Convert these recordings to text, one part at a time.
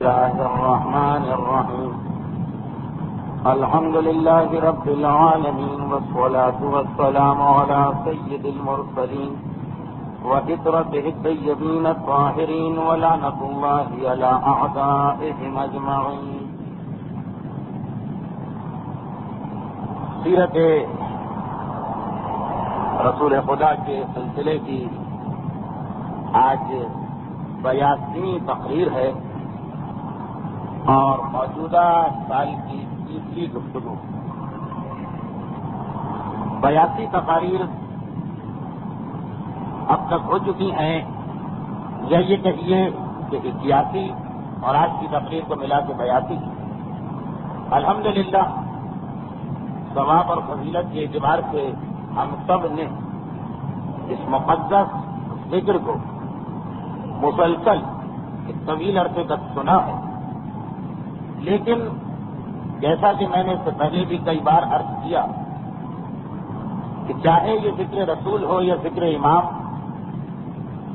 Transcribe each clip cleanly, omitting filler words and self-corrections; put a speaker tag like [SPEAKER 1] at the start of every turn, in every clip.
[SPEAKER 1] الله الرحمن الرحيم الحمد لله رب العالمين والصلاة والسلام على سيد المرسلين وإطرته الطيبين الطاهرين ولعنة الله على أعدائهم أجمعين. سیرت رسول خدا کے سلسلے کی آج 82ویں تقریر ہے اور موجودہ سال کی تیسری گفتگو. 82 تقاریر اب تک ہو چکی ہیں، یا یہ کہیے کہ 81 اور آج کی تقریر کو ملا کے 82. الحمدللہ ثواب اور فضیلت کے اعتبار سے ہم سب نے اس مقدس ذکر کو مسلسل ایک طویل عرصے تک سنا ہے، لیکن جیسا کہ میں نے اس سے پہلے بھی کئی بار عرض کیا کہ چاہے یہ ذکر رسول ہو یا ذکر امام،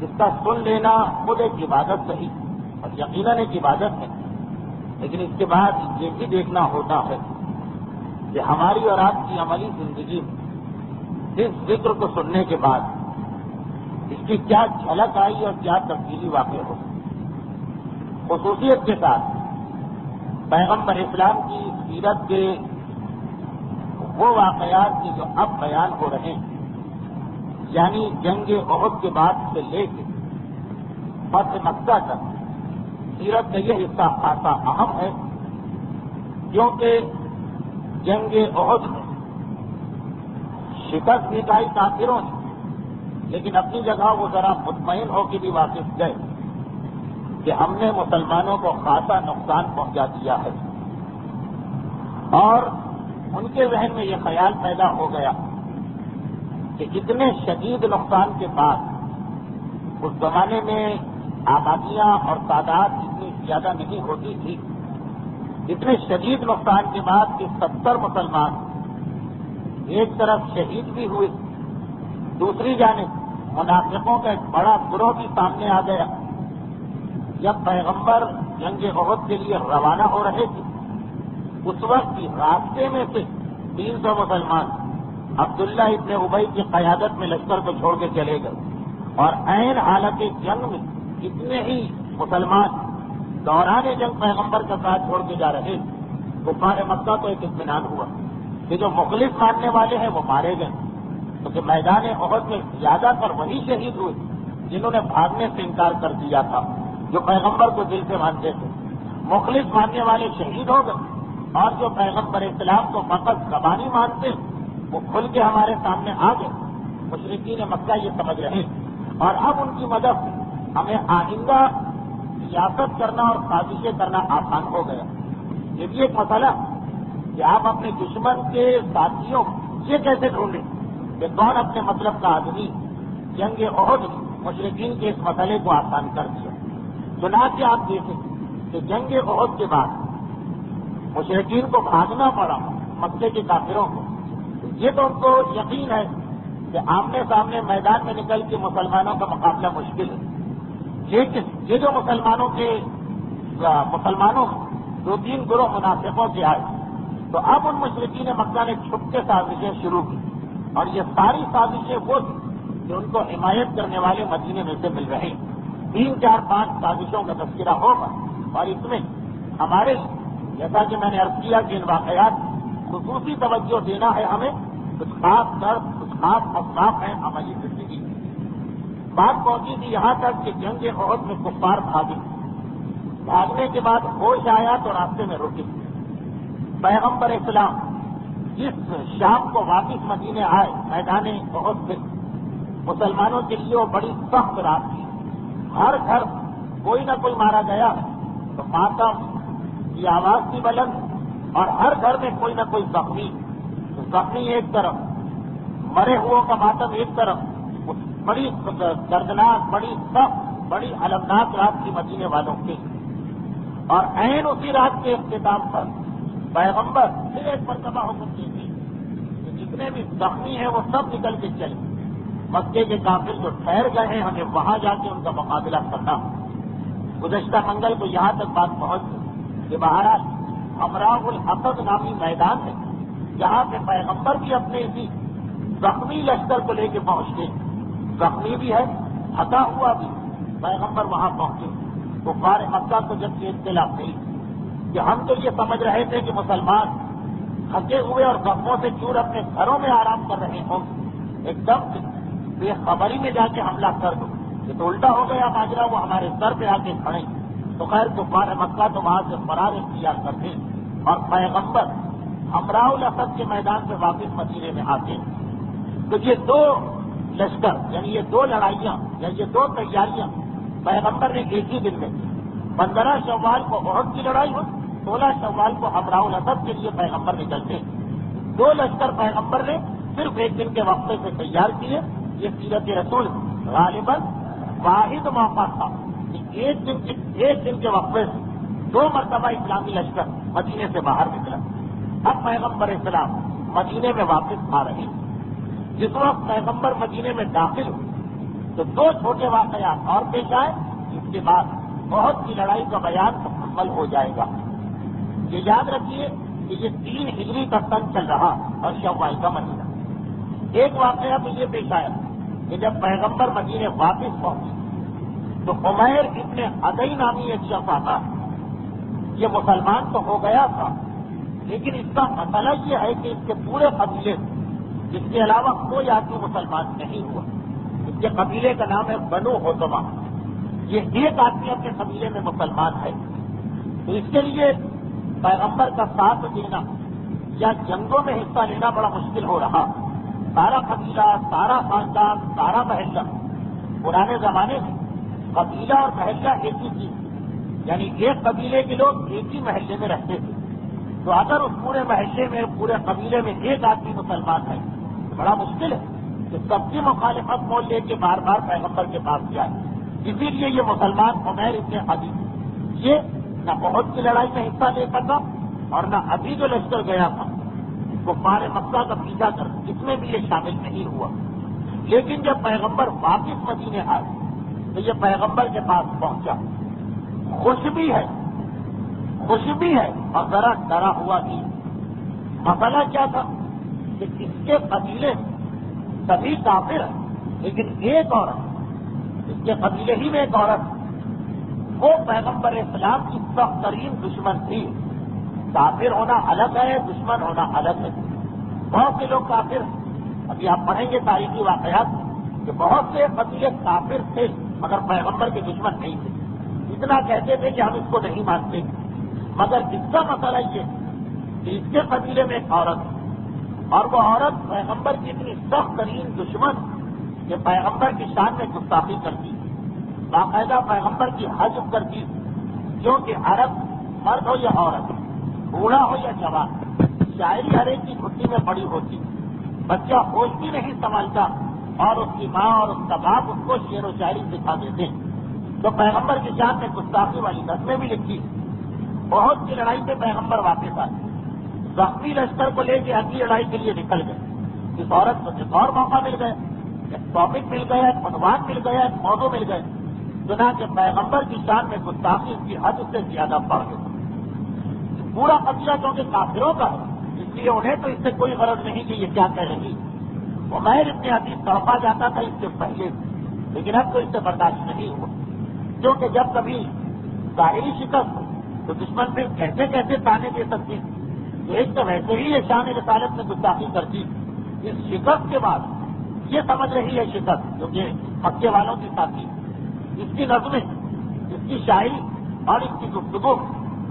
[SPEAKER 1] اس کا سن لینا خود ایک عبادت صحیح اور یقیناً ایک عبادت ہے، لیکن اس کے بعد یہ بھی دیکھنا ہوتا ہے کہ ہماری اور آپ کی عملی زندگی میں اس ذکر کو سننے کے بعد اس کی کیا جھلک آئی اور کیا تبدیلی واقع ہو. خصوصیت کے ساتھ پیغمبر اسلام کی سیرت کے وہ واقعات کی جو اب بیان ہو رہے ہیں، یعنی جنگ احد کے بعد سے لے کے فتح مکہ تک سیرت کا یہ حصہ خاصا اہم ہے، کیونکہ جنگ احد میں شکست مٹائی کافروں نے، لیکن اپنی جگہ وہ ذرا مطمئن ہو کے بھی واپس گئے کہ ہم نے مسلمانوں کو خاصا نقصان پہنچا دیا ہے، اور ان کے ذہن میں یہ خیال پیدا ہو گیا کہ اتنے شدید نقصان کے بعد، اس زمانے میں آبادیاں اور تعداد اتنی زیادہ نہیں ہوتی تھی، اتنے شدید نقصان کے بعد کہ 70 مسلمان ایک طرف شہید بھی ہوئے، دوسری جانب منافقوں کا ایک بڑا گروہ بھی سامنے آ گیا. جب پیغمبر جنگ احد کے لیے روانہ ہو رہے تھے، اس وقت راستے میں سے 300 مسلمان عبداللہ ابن ابی کی قیادت میں لشکر کو چھوڑ کے چلے گئے، اور عین حالت جنگ میں کتنے ہی مسلمان دوران جنگ پیغمبر کا ساتھ چھوڑ کے جا رہے تھے. کفار مکہ کو ایک اطمینان ہوا کہ جو مخلص ماننے والے ہیں وہ مارے گئے، کیونکہ میدان احد میں زیادہ تر وہی شہید ہوئے جنہوں نے بھاگنے سے انکار کر دیا تھا، جو پیغمبر کو دل سے مانتے تھے. مخلص ماننے والے شہید ہو گئے، اور جو پیغمبر اسلام کو فقط زبانی مانتے وہ کھل کے ہمارے سامنے آ گئے. مشرکین مکہ یہ سمجھ رہے ہیں، اور اب ان کی مدد سے ہمیں آئندہ سیاست کرنا اور سازشیں کرنا آسان ہو گیا. یہ بھی ایک مسئلہ کہ آپ اپنے دشمن کے ساتھیوں یہ کیسے ڈھونڈیں کہ کون اپنے مطلب کا آدمی. جنگ احد مشرکین کے اس مسئلے کو آسان کر دیا. چنانچہ آپ دیکھیں کہ جنگ احد کے بعد مشرکین کو بھاگنا پڑا مکے کے کافروں کو. یہ تو ان کو یقین ہے کہ آمنے سامنے میدان میں نکل کے مسلمانوں کا مقابلہ مشکل ہے، لیکن یہ جو مسلمانوں دو تین گروہ منافقوں سے آئے، تو اب ان مشرکین مکہ نے چھپ کے سازشیں شروع کی، اور یہ ساری سازشیں وہ تھی کہ ان کو حمایت کرنے والے مدینے میں سے مل رہے ہیں. 3 4 5 سازشوں کا تذکرہ ہوگا، اور اس میں ہمارے جیسا کہ میں نے عرض کیا کہ ان واقعات خصوصی توجہ دینا ہے ہمیں. کچھ خاص درد، کچھ خاص اسباب ہیں عملی زندگی. بات پہنچی تھی یہاں تک کہ جنگ احد میں کفار بھاگنے کے بعد ہوش آیا تو راستے میں رکے. پیغمبر اسلام جس شام کو واپس مدینے آئے میدان احد سے، مسلمانوں کے لیے وہ بڑی سخت رات تھی. ہر گھر کوئی نہ کوئی مارا گیا تو ماتم کی آواز بھی بلند، اور ہر گھر میں کوئی نہ کوئی زخمی ایک طرف، مرے ہوئوں کا ماتم ایک طرف. بڑی دردناک، بڑی سخت، بڑی المناک رات کی مدینے والوں کی. اور عین اسی رات کے اختتام پر پیغمبر پھر ایک مرتبہ حکم دیتے کہ جتنے بھی زخمی ہیں وہ سب نکل کے چلے. مکے کے کافر جو ٹھہر گئے ہیں ہمیں وہاں جا کے ان کا مقابلہ کرنا. گزشتہ منگل کو یہاں تک بات پہنچ گئی کہ بہرحال امراء الحسد نامی میدان ہے جہاں پہ پیغمبر بھی اپنے اسی زخمی لشکر کو لے کے پہنچتے، زخمی بھی ہے، ہٹا ہوا بھی پیغمبر وہاں پہنچے۔ کفار مکہ کو جب یہ اطلاع ملی کہ ہم تو یہ سمجھ رہے تھے کہ مسلمان تھکے ہوئے اور زخموں سے چور اپنے گھروں میں آرام کر رہے ہوں، ایک دم بے خبری میں جا کے حملہ کر دو، یہ تو الٹا ہو گیا ماجرا، وہ ہمارے سر پہ آ کے کھڑے۔ تو خیر کفار مکہ تو وہاں سے فرار اختیار کرتے اور پیغمبر امراء الاسد کے میدان سے واپس مدینے میں آتے۔ تو یہ دو لشکر یعنی یہ دو لڑائیاں یا یہ دو تیاریاں پیغمبر نے ایک ہی دن میں کی۔ 15 شوال کو احد کی لڑائی ہو، 16 شوال کو امراء الاسد کے لیے پیغمبر نکلتے۔ دو لشکر پیغمبر نے صرف ایک دن کے وقفے سے تیار کیے۔ یہ سیرت رسول غالباً واحد موقع تھا کہ ایک دن کے وقفے سے 2 مرتبہ اسلامی لشکر مدینے سے باہر نکلا۔ اب پیغمبر اسلام مدینے میں واپس آ رہے ہیں۔ جس وقت پیغمبر مدینے میں داخل ہوئے تو 2 چھوٹے واقعات اور پیش آئے، اس کے بعد بہت کی لڑائی کا بیان مکمل ہو جائے گا۔ یہ یاد رکھیے کہ یہ 3 ہجری کا سن چل رہا اور شوال کا مہینہ۔ ایک واقعہ تو یہ پیش آیا کہ جب پیغمبر مدینے واپس پہنچے تو عمیر ابن عدی نامی ایک شخص آتا، یہ مسلمان تو ہو گیا تھا لیکن اس کا مسئلہ یہ ہے کہ اس کے پورے قبیلے جس کے علاوہ کوئی آدمی مسلمان نہیں ہوا۔ اس کے قبیلے کا نام ہے بنو حطمہ۔ یہ ایک آدمی اپنے قبیلے میں مسلمان ہے، تو اس کے لیے پیغمبر کا ساتھ دینا یا جنگوں میں حصہ لینا بڑا مشکل ہو رہا۔ سارا قبیلہ، سارا خاندان، سارا محلہ، پرانے زمانے میں قبیلہ اور محلہ ایک ہی چیز، یعنی ایک قبیلے کے لوگ ایک ہی محلے میں رہتے تھے۔ تو اگر اس پورے محلے میں پورے قبیلے میں ایک آدمی مسلمان ہے تو بڑا مشکل ہے کہ سب کی مخالفت مول لے کے بار بار پیغمبر کے پاس جائے۔ اسی لیے یہ مسلمان عمیر ابن عدی یہ نہ احد کی لڑائی میں حصہ لے سکا اور نہ ابھی جو لشکر گیا تھا کفار مکہ کا پیچھا کر اس میں بھی یہ شامل نہیں ہوا۔ لیکن جب پیغمبر واپس مدینے آئے تو یہ پیغمبر کے پاس پہنچا، خوش بھی ہے اور ذرا ڈرا ہوا بھی۔ مسئلہ کیا تھا کہ اس کے قبیلے سبھی کافر ہیں لیکن ایک عورت، اس کے قبیلے ہی میں ایک عورت، وہ پیغمبر اسلام کی سخت ترین دشمن تھی۔ کافر ہونا الگ ہے، دشمن ہونا الگ ہے۔ بہت سے لوگ کافر ہیں، ابھی آپ پڑھیں گے تاریخی واقعات کہ بہت سے قبیلے کافر تھے مگر پیغمبر کے دشمن نہیں تھے، اتنا کہتے تھے کہ ہم اس کو نہیں مانتے۔ مگر اس کا مسئلہ یہ کہ اس کے قبیلے میں ایک عورت ہے اور وہ عورت پیغمبر کی اتنی سخت ترین دشمن کہ پیغمبر کی شان میں گستاخی کرتی، باقاعدہ پیغمبر کی حجب کرتی، کیونکہ عرب مرد ہو یا عورت، بوڑھا ہو یا جوان، شاعری ہر ایک کی گھٹی میں پڑی ہوتی، بچہ ہوش بھی نہیں سنبھالتا اور اس کی ماں اور اس کا باپ اس کو شعر و شاعری سکھا دیتے ہیں۔ تو پیغمبر کی شان میں گستاخی والی نظمیں بھی لکھی۔ بہت کی لڑائی سے پیغمبر واپس آئے، زخمی لشکر کو لے کے اگلی لڑائی کے لیے نکل گئے۔ اس عورت کو ایک اور موقع مل گیا، ایک ٹاپک مل گیا، ایک عنوان مل گیا، ایک موضوع مل گئے، چنانچہ پیغمبر کی شان میں گستاخی اس کی حد سے زیادہ بڑھ گئی۔ پورا قبیلہ کیونکہ کافروں کا ہے اس لیے انہیں تو اس سے کوئی غرض نہیں کہ یہ کیا کہہ رہی۔ عمیر ابن عدی تڑپا جاتا تھا اس سے پہلے، لیکن اب تو اس سے برداشت نہیں ہوا، کیونکہ جب کبھی ظاہری شکست ہو تو دشمن پھر کیسے کیسے تانے دے سکتے ہیں۔ تو ایک تو ویسے ہی یہ شان رسالت میں گستاخی کرتی، اس شکست کے بعد یہ سمجھ رہی ہے شکست کیونکہ مکے والوں کی ساتھی، اس کی نظمیں، اس کی شاعری اور اس کی گفتگو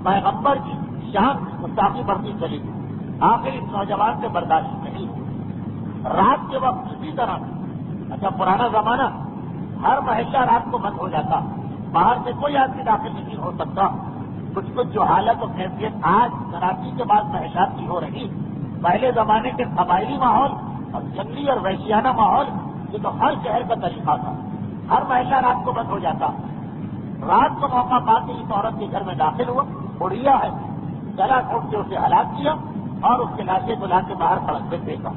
[SPEAKER 1] پیغمبر کی شان گستاخی بڑھتی چلی گئی۔ آخر اس نوجوان سے برداشت نہیں ہوئی۔ رات کے وقت اسی طرح، اچھا پرانا زمانہ ہر محلہ رات کو بند ہو جاتا، باہر سے کوئی آدمی داخل نہیں ہو سکتا۔ کچھ جو حالت اور کیفیت آج کراچی کے بعد محلات کی ہو رہی، پہلے زمانے کے قبائلی ماحول اور جنگلی اور وحشیانہ ماحول یہ تو ہر شہر کا طریقہ تھا، ہر محلہ رات کو بند ہو جاتا۔ رات کو موقع پا کے اس عورت کے گھر میں داخل ہوا، اڑیا ہے، گلا گھونٹ کے اسے ہلاک کیا اور اس کے لاشے کو لا کے باہر سڑک پہ پھینکا۔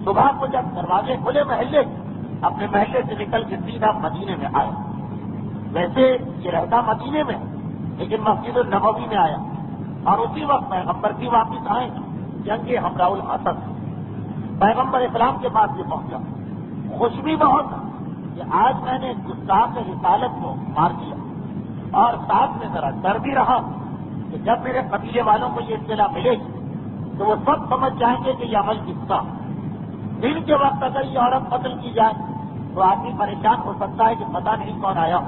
[SPEAKER 1] صبح کو جب دروازے کھلے محلے، اپنے محلے سے نکل کے سیدھا مدینے میں آئے۔ ویسے یہ رہتا مدینے میں لیکن مسجد النبوی میں آیا اور اسی وقت پیغمبر بھی واپس آئے جنگ حمراء الاسد پیغمبر اسلام کے پاس یہ پہنچا. خوش بھی بہت کہ آج میں نے گستاخ رسالت کو مار دیا اور ساتھ میں ذرا ڈر بھی رہا کہ جب میرے قبیلے والوں کو یہ اطلاع ملے گی تو وہ سب سمجھ جائیں گے کہ یہ عمل کس کا. دن کے وقت اگر یہ عورت قتل کی جائے تو آدمی پریشان ہو سکتا ہے کہ پتہ نہیں کون آیا.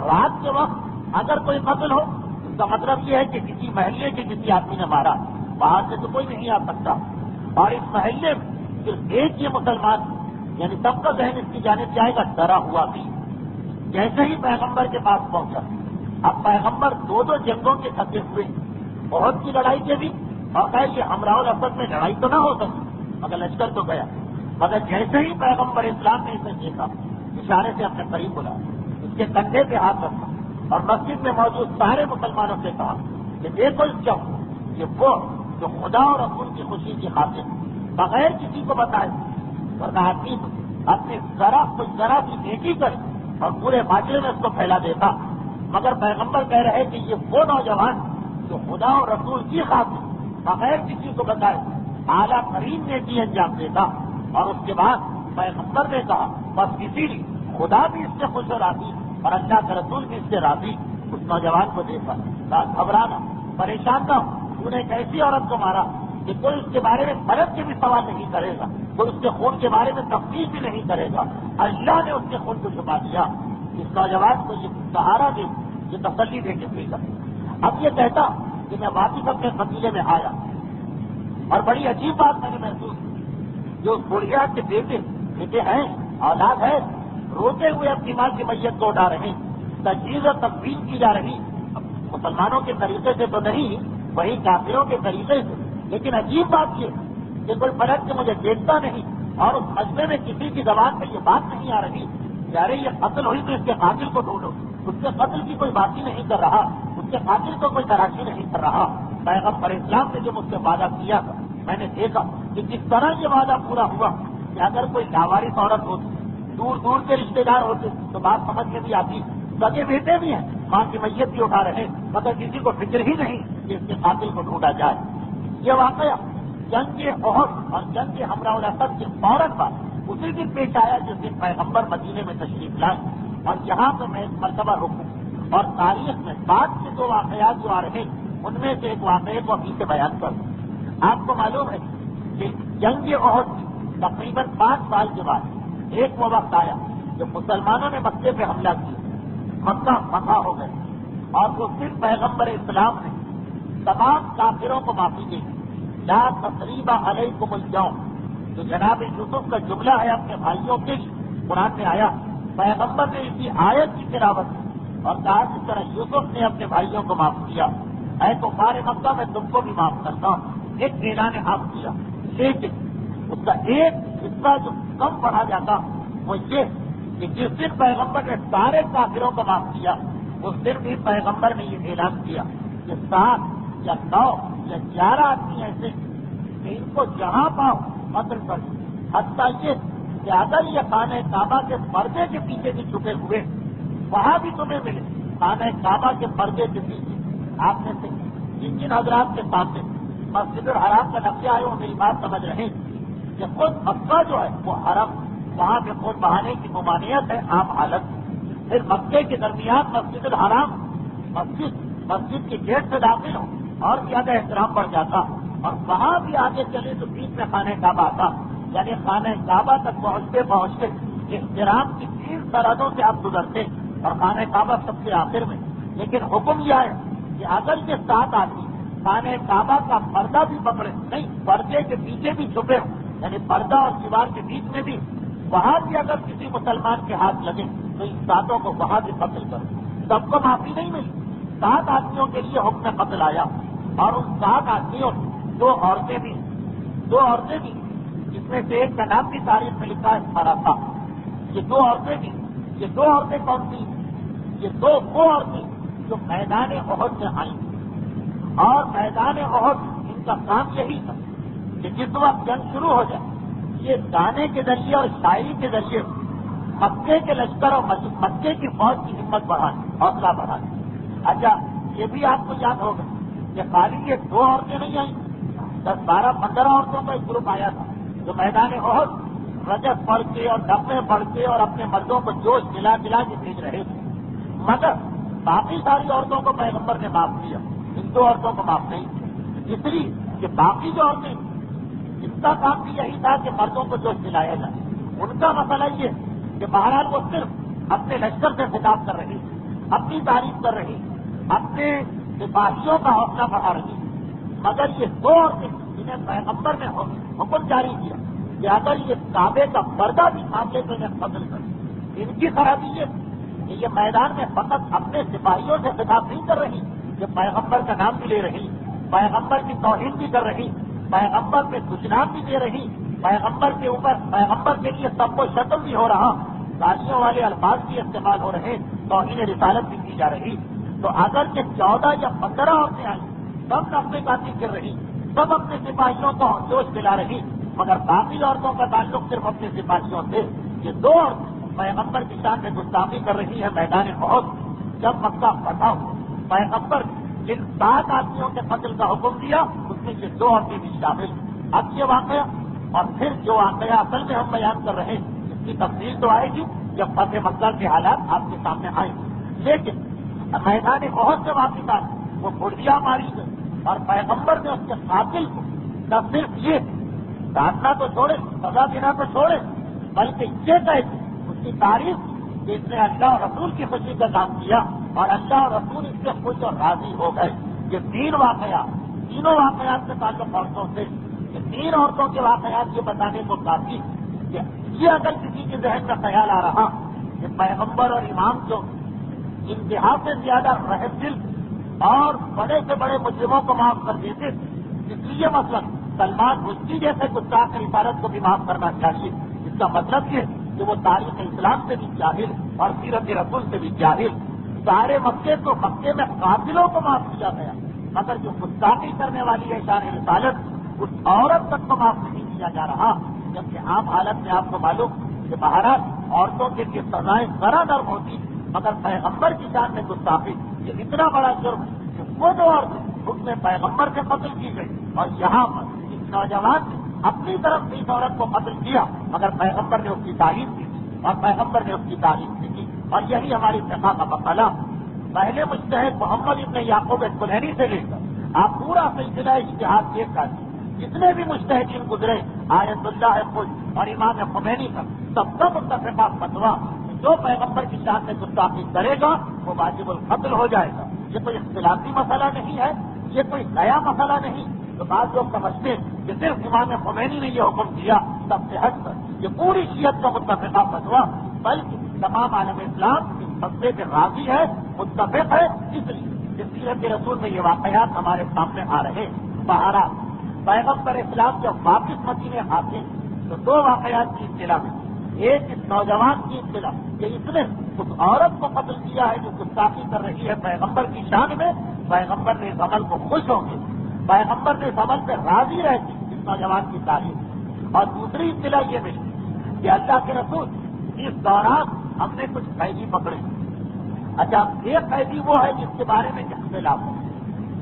[SPEAKER 1] رات کے وقت اگر کوئی قتل ہو اس کا مطلب یہ ہے کہ کسی محلے کے کسی آدمی نے مارا, باہر سے تو کوئی نہیں آ سکتا. اور اس محلے میں صرف ایک یہ مسلمان یعنی سب کا ذہن اس کی جانب جائے گا ڈرا ہوا بھی. جیسے ہی پیغمبر کے پاس پہنچا, اب پیغمبر دو جنگوں کے تھکے ہوئے, بہت کی لڑائی کے بھی اور کہ یہ حمراء الاسد میں لڑائی تو نہ ہو سکی مگر لشکر تو گیا. مگر جیسے ہی پیغمبر اسلام نے اسے دیکھا اشارے سے اپنے قریب بلا, اس کے کندھے پہ ہاتھ رکھا اور مسجد میں موجود سارے مسلمانوں سے کہا کہ دیکھو اس کا یہ وہ جو خدا اور رسول کی خوشی کی خاطر بغیر کسی کو بتائے ورنہ آدمی اپنی ذرا کی نیکی کرے اور پورے معاشرے میں اس کو پھیلا دیتا. مگر پیغمبر کہہ رہے کہ یہ وہ نوجوان جو خدا اور رسول کی خاطر بغیر کسی کو بتائے اعلیٰ ترین نیکی انجام دیتا. اور اس کے بعد پیغمبر نے کہا بس اسی لیے خدا بھی اس سے خوش و راضی اور اللہ کا رسول بھی اس سے راضی. اس نوجوان کو دیکھا گھبرانا پریشان نہ ہو, تو نے ایک ایسی عورت کو مارا کہ کوئی اس کے بارے میں فرض کے بھی سوال نہیں کرے گا, کوئی اس کے خون کے بارے میں تفتیش بھی نہیں کرے گا. اللہ نے اس کے خون کو چھپا دیا. اس نوجوان کو یہ سہارا دے, یہ تسلی دے کے بھیجا. اب یہ کہتا کہ میں واپس اپنے قبیلے میں آیا اور بڑی عجیب بات میں نے محسوس کی, جو بڑھیا کے بیٹے ہیں اولاد ہے روتے ہوئے اپنی ماں کی میت کو اٹھا رہے, تجویز اور تفویض کی جا رہی مسلمانوں کے طریقے سے تو نہیں وہی کافروں کے طریقے سے. لیکن عجیب بات یہ کہ کوئی فرق کہ مجھے دیکھتا نہیں اور اس مجمع میں کسی کی زبان میں یہ بات نہیں آ رہی یار یہ قتل ہوئی تو اس کے قاتل کو ڈھونڈو. اس کے قتل کی کوئی بات ہی نہیں کر رہا, اس کے قاتل کو کوئی تلاشی نہیں کر رہا. پیغمبر اسلام نے جو مجھ سے وعدہ کیا تھا میں نے دیکھا کہ جس طرح یہ وعدہ پورا ہوا کہ اگر کوئی لاوارث عورت ہوتی, دور کے رشتے دار ہوتے تو بات سمجھ میں بھی آتی. سگے بیٹے بھی ہیں, ماں کی میت بھی اٹھا رہے مگر کسی کو فکر ہی نہیں کہ اس کے قاتل کو ڈھونڈا جائے. یہ واقعہ جنگ احد اور جنگ حمراء الاسد کے فوراً بعد اسی دن پیش آیا جس دن پیغمبر مدینے میں تشریف لائے. اور یہاں پہ میں ایک مرتبہ رکوں اور تاریخ میں بعد کے دو واقعات جو آ رہے ان میں سے ایک واقعے کو ابھی سے بیان کروں. آپ کو معلوم ہے کہ جنگ احد تقریباً 5 سال کے بعد ایک وہ وقت آیا جب مسلمانوں نے مکے پہ حملہ کیا, مکہ فتح ہو گئے اور اس دن پیغمبر اسلام نے تمام کافروں کو معافی دی. لا تقریبا علیکم اليوم جو جناب یوسف کا جملہ ہے اپنے بھائیوں کے قرآن میں آیا, پیغمبر نے اسی آیت کی تلاوت کی اور کہا جس طرح یوسف نے اپنے بھائیوں کو معاف کیا اے کفار مکہ میں تم کو بھی معاف کرتا ہوں. ایک اعلان معاف کیا لیکن اس کا ایک حصہ جو کم پڑھا جاتا وہ یہ کہ جس دن پیغمبر نے سارے کافروں کو معاف کیا اس دن بھی پیغمبر نے یہ اعلان کیا کہ 7 یا 9 یا 11 آدمی ایسے کہ ان کو جہاں پاؤ قتل کر. حتیٰ یہ کہ اگر یہ خانہ کعبہ کے پردے کے پیچھے بھی چھپے ہوئے وہاں بھی تمہیں ملے. خانہ کعبہ کے پردے کے پیچھے آپ میں سے جن حضرات کے سامنے مسجد الحرام کا نقشہ ہے وہ میری بات سمجھ رہے ہیں کہ خود مکہ جو ہے وہ حرم, وہاں پہ خود بہانے کی ممانعت ہے عام حالت. پھر مکے کے درمیان مسجد الحرام مسجد کے گیٹ سے داخل ہو اور زیادہ احترام بڑھ جاتا اور وہاں بھی آگے چلے تو بیچ میں خانہ کعبہ آتا. یعنی خانہ کعبہ تک پہنچتے احترام کی 3 سرحدوں سے آپ گزرتے اور خانہ کعبہ سب سے آخر میں. لیکن حکم یہ ہے کہ اگر یہ 7 آدمی خانہ کعبہ کا پردہ بھی پکڑے نہیں پردے کے پیچھے بھی چھپے ہوں یعنی پردہ اور دیوار کے بیچ میں بھی وہاں بھی اگر کسی مسلمان کے ہاتھ لگے تو ان 7 کو وہاں بھی قتل کرو. سب کو معافی نہیں ملی. 7 آدمیوں کے لیے حکم قتل آیا اور ان 7 آدمیوں 2 عورتیں بھی جس میں سے ایک کا نام بھی تاریخ میں لکھا ہے فراسا. یہ 2 عورتیں بھی. یہ 2 عورتیں کون سی؟ یہ وہ عورتیں جو میدان احد میں آئیں اور میدان احد ان کا کام یہی تھا کہ جس وقت جنگ شروع ہو جائے یہ گانے کے ذریعے اور شاعری کے ذریعے مکے کے لشکر اور مکے کی فوج کی ہمت بڑھانی، حوصلہ بڑھانی۔ اچھا یہ بھی آپ کو یاد ہوگا کہ خالی یہ 2 عورتیں نہیں آئیں، 10، 12، 15 عورتوں کا ایک گروپ آیا تھا جو میدان احد رجب پڑھ کے اور ڈبے پڑھ کے اور اپنے مردوں کو جوش دلا دلا کے بھیج رہے تھے، مگر باقی ساری عورتوں کو پیغمبر نے معاف کیا، ان 2 عورتوں کو معاف نہیں کیا، اس لیے کہ باقی جو عورتیں ان کا کام بھی یہی تھا کہ مردوں کو جوش دلایا جائے۔ ان کا مسئلہ یہ کہ بہرحال وہ صرف اپنے لشکر سے خطاب کر رہی، اپنی تعریف کر رہی، اپنے سپاہیوں کا حوصلہ بڑھا رہی، مگر یہ 2 عورتیں جنہیں پیغمبر نے حکم جاری کیا کہ اگر یہ کعبے کا پردہ بھی سامنے سے انہیں قتل کرے، ان کی خرابی یہ کہ یہ میدان میں فقط اپنے سپاہیوں سے خطاب نہیں کر رہی، کہ پیغمبر کا نام بھی لے رہی، پیغمبر کی توہین بھی کر رہی، پیغمبر پہ دشنام بھی دے رہی، پیغمبر کے اوپر پیغمبر کے لیے سب کو شتم بھی ہو رہا، گالیوں والے الفاظ بھی استعمال ہو رہے، توہین رسالت بھی کی جا رہی۔ تو اگر کہ 14 یا 15 عورتیں آئیں، سب اپنے قاتل کر رہی، سب اپنے سپاہیوں کو جوش دلا رہی، مگر باقی عورتوں کا تعلق صرف اپنے سپاہیوں سے۔ یہ 2 عورتیں پیغمبر کی شان میں گستاخی کر رہی ہے میدان احد۔ جب مکہ فتح ہوا، پیغمبر جن 7 آدمیوں کے قتل کا حکم دیا اس میں یہ 2 عورتیں بھی شامل۔ اب یہ واقعہ اور پھر جو واقعہ اصل میں ہم بیان کر رہے ہیں اس کی تفصیل تو آئے گی جب فتح مکہ کے حالات آپ کے سامنے آئیں، لیکن میدان احد سے واپس آئے وہ گولیاں ماری گئی اور پیغمبر نے اس کے قاتل کو نہ صرف یہ ڈانٹنا تو چھوڑے، سزا دینا تو چھوڑے، بلکہ یہ کہہ کے اس کی تعریف کہ اس نے اللہ اور رسول کی خوشی کا کام کیا اور اللہ اور رسول اس سے خوش اور راضی ہو گئے۔ یہ 3 واقعات، تینوں واقعات سے تعلق عورتوں سے، یہ 3 عورتوں کے واقعات یہ بتانے کو کافی کہ یہ اگر کسی کے ذہن میں خیال آ رہا کہ پیغمبر اور امام جو انتہا سے زیادہ رحم دل اور بڑے سے بڑے مجرموں کو معاف کر دیتے، اس لیے مثلاً سلمان رشدی جیسے گستاخ رسالت کو بھی معاف کرنا چاہیے۔ اس کا مطلب یہ کہ وہ تاریخ اسلام سے بھی جاہل اور سیرت رسول سے بھی جاہل۔ سارے مکے میں قاتلوں کو معاف کیا گیا، مگر جو گستاخی کرنے والی ہے شان رسالت اس عورت تک کو معاف نہیں کیا جا رہا، جبکہ عام حالت میں آپ کو معلوم کہ بہرحال عورتوں کے لیے سزائیں ذرا نرم ہوتی، مگر پیغمبر کی شان میں گستاخی یہ اتنا بڑا جرم ہے کہ وہ 2 عورتیں اس میں پیغمبر سے قتل کی گئی اور یہاں پر اس نوجوان نے اپنی طرف سے اس عورت کو قتل کیا، مگر پیغمبر نے اس کی تعریف کی اور پیغمبر نے اس کی تعریف کی اور یہی ہماری فقہ کا مسئلہ۔ پہلے مجتہد محمد ابن یعقوب الکلینی سے لے کر آپ پورا سلسلہ اجتہاد دیکھ کر جتنے بھی مجتہدین گزرے آیت اللہ خود اور امام خمینی کا سب کا متفقہ فتویٰ جو پیغمبر کی شان میں گستاخی کرے گا وہ واجب القتل ہو جائے گا۔ یہ کوئی اختلافی مسئلہ نہیں ہے، یہ کوئی نیا مسئلہ نہیں۔ تو بعض لوگ سمجھتے ہیں کہ صرف امام خمینی نے یہ حکم دیا سب سے ہٹ کر، یہ پوری شیعت کا متفقہ فتویٰ، بلکہ تمام عالم اسلام اس مسئلے پہ راضی ہے، متفق ہے، اس لیے سیرت رسول میں یہ واقعات ہمارے سامنے آ رہے ہیں۔ بہرحال پیغمبر اسلام جب واپس مدینے آتے تو 2 واقعات کی اطلاع میں، ایک اس نوجوان کی اطلاع کہ اس نے اس عورت کو قتل کیا ہے جو گستاخی کر رہی ہے پیغمبر کی شان میں، پیغمبر نے اس عمل کو خوش ہوں گے، پیغمبر نے اس عمل پہ راضی رہتی اس نوجوان کی تعریف، اور دوسری اطلاع یہ ملی کہ اللہ کے رسول اس دوران ہم نے کچھ قیدی پکڑے۔ اچھا ایک قیدی وہ ہے جس کے بارے میں اختلاف ہے،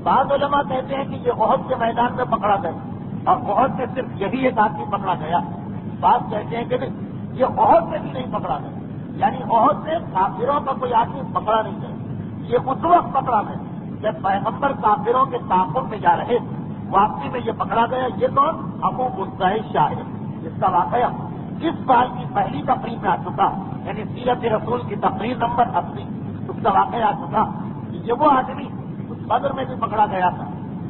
[SPEAKER 1] بعض علماء کہتے ہیں کہ یہ احد کے میدان میں پکڑا گیا اور احد میں صرف یہی ایک آدمی پکڑا گیا، بعض کہتے ہیں کہ نہیں یہ احد میں بھی نہیں پکڑا گیا، یعنی احد میں کافروں کا کوئی آدمی پکڑا نہیں گیا، یہ اس وقت پکڑا گیا جب پیغمبر کافروں کے تعاقب میں جا رہے تھے، واپسی میں یہ پکڑا گیا۔ یہ کون؟ ابو مصطفی شاہد، جس کا واقعہ اس سال کی پہلی تقریب میں آ چکا، یعنی سیرت رسول کی تقریر نمبر 80 اس کا واقعہ آ چکا۔ یہ وہ آدمی اس بدر میں بھی پکڑا گیا تھا،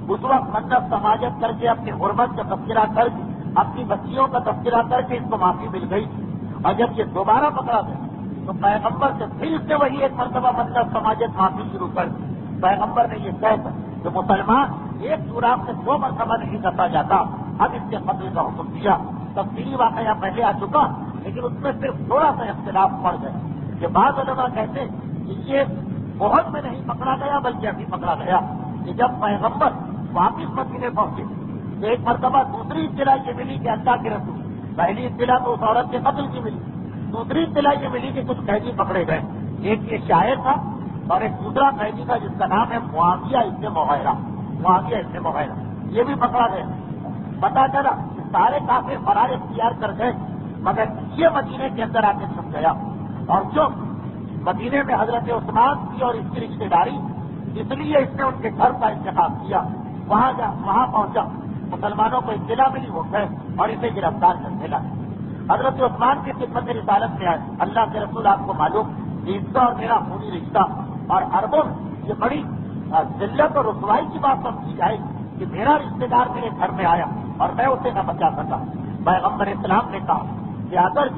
[SPEAKER 1] اس وقت منت سماجت کر کے اپنی غربت کا تذکرہ کر کے اپنی بچیوں کا تذکرہ کر کے اس کو معافی مل گئی، اور جب یہ دوبارہ پکڑا گیا تو پیغمبر سے پھر سے وہی ایک مرتبہ منت سماجت معافی شروع کر دی۔ پیغمبر نے یہ کہہ کر کہ مسلمان ایک سوراخ سے 2 مرتبہ نہیں کرتا جاتا، اب اس کے قتل کا حکم دیا۔ تفصیلی واقعہ پہلے آ چکا، لیکن اس میں صرف تھوڑا سا اختلاف پڑ گیا کہ بعض علماء کہتے ہیں کہ یہ بہت میں نہیں پکڑا گیا بلکہ ابھی پکڑا گیا کہ جب پیغمبر واپس مدینے پہنچے تو ایک مرتبہ دوسری اطلاع یہ ملی کہ اللہ کے رسول، پہلی اطلاع تو اس عورت کے قتل کی ملی، دوسری اطلاع یہ ملی کہ کچھ قیدی پکڑے گئے. ایک یہ شاعر تھا اور ایک دوسرا قیدی تھا جس کا نام ہے معاویہ ابن مغیرہ. معاویہ ابن مغیرہ یہ بھی پکڑا گیا. پتا چلا کہ سارے کافر فرار اختیار کر گئے مگر یہ مدینے کے اندر آ کے چھپ گیا. اور جو مدینے میں حضرت عثمان کی اور اس کی رشتے داری, اس لیے اس نے ان کے گھر کا انتخاب کیا. وہاں پہنچا, مسلمانوں کو اطلاع ملی, وہ گئے اور اسے گرفتار کرنے لگے. حضرت عثمان کی خدمت رسالت میں آئے. اللہ کے رسول آپ کو معلوم کہ اس کا اور میرا خونی رشتہ اور عربوں یہ بڑی ذلت اور رسوائی کی بات سمجھی جائے کہ میرا رشتے دار میرے گھر میں آیا اور میں اسے نہ بچا سکا. پیغمبر اسلام نے کہا کہ اگر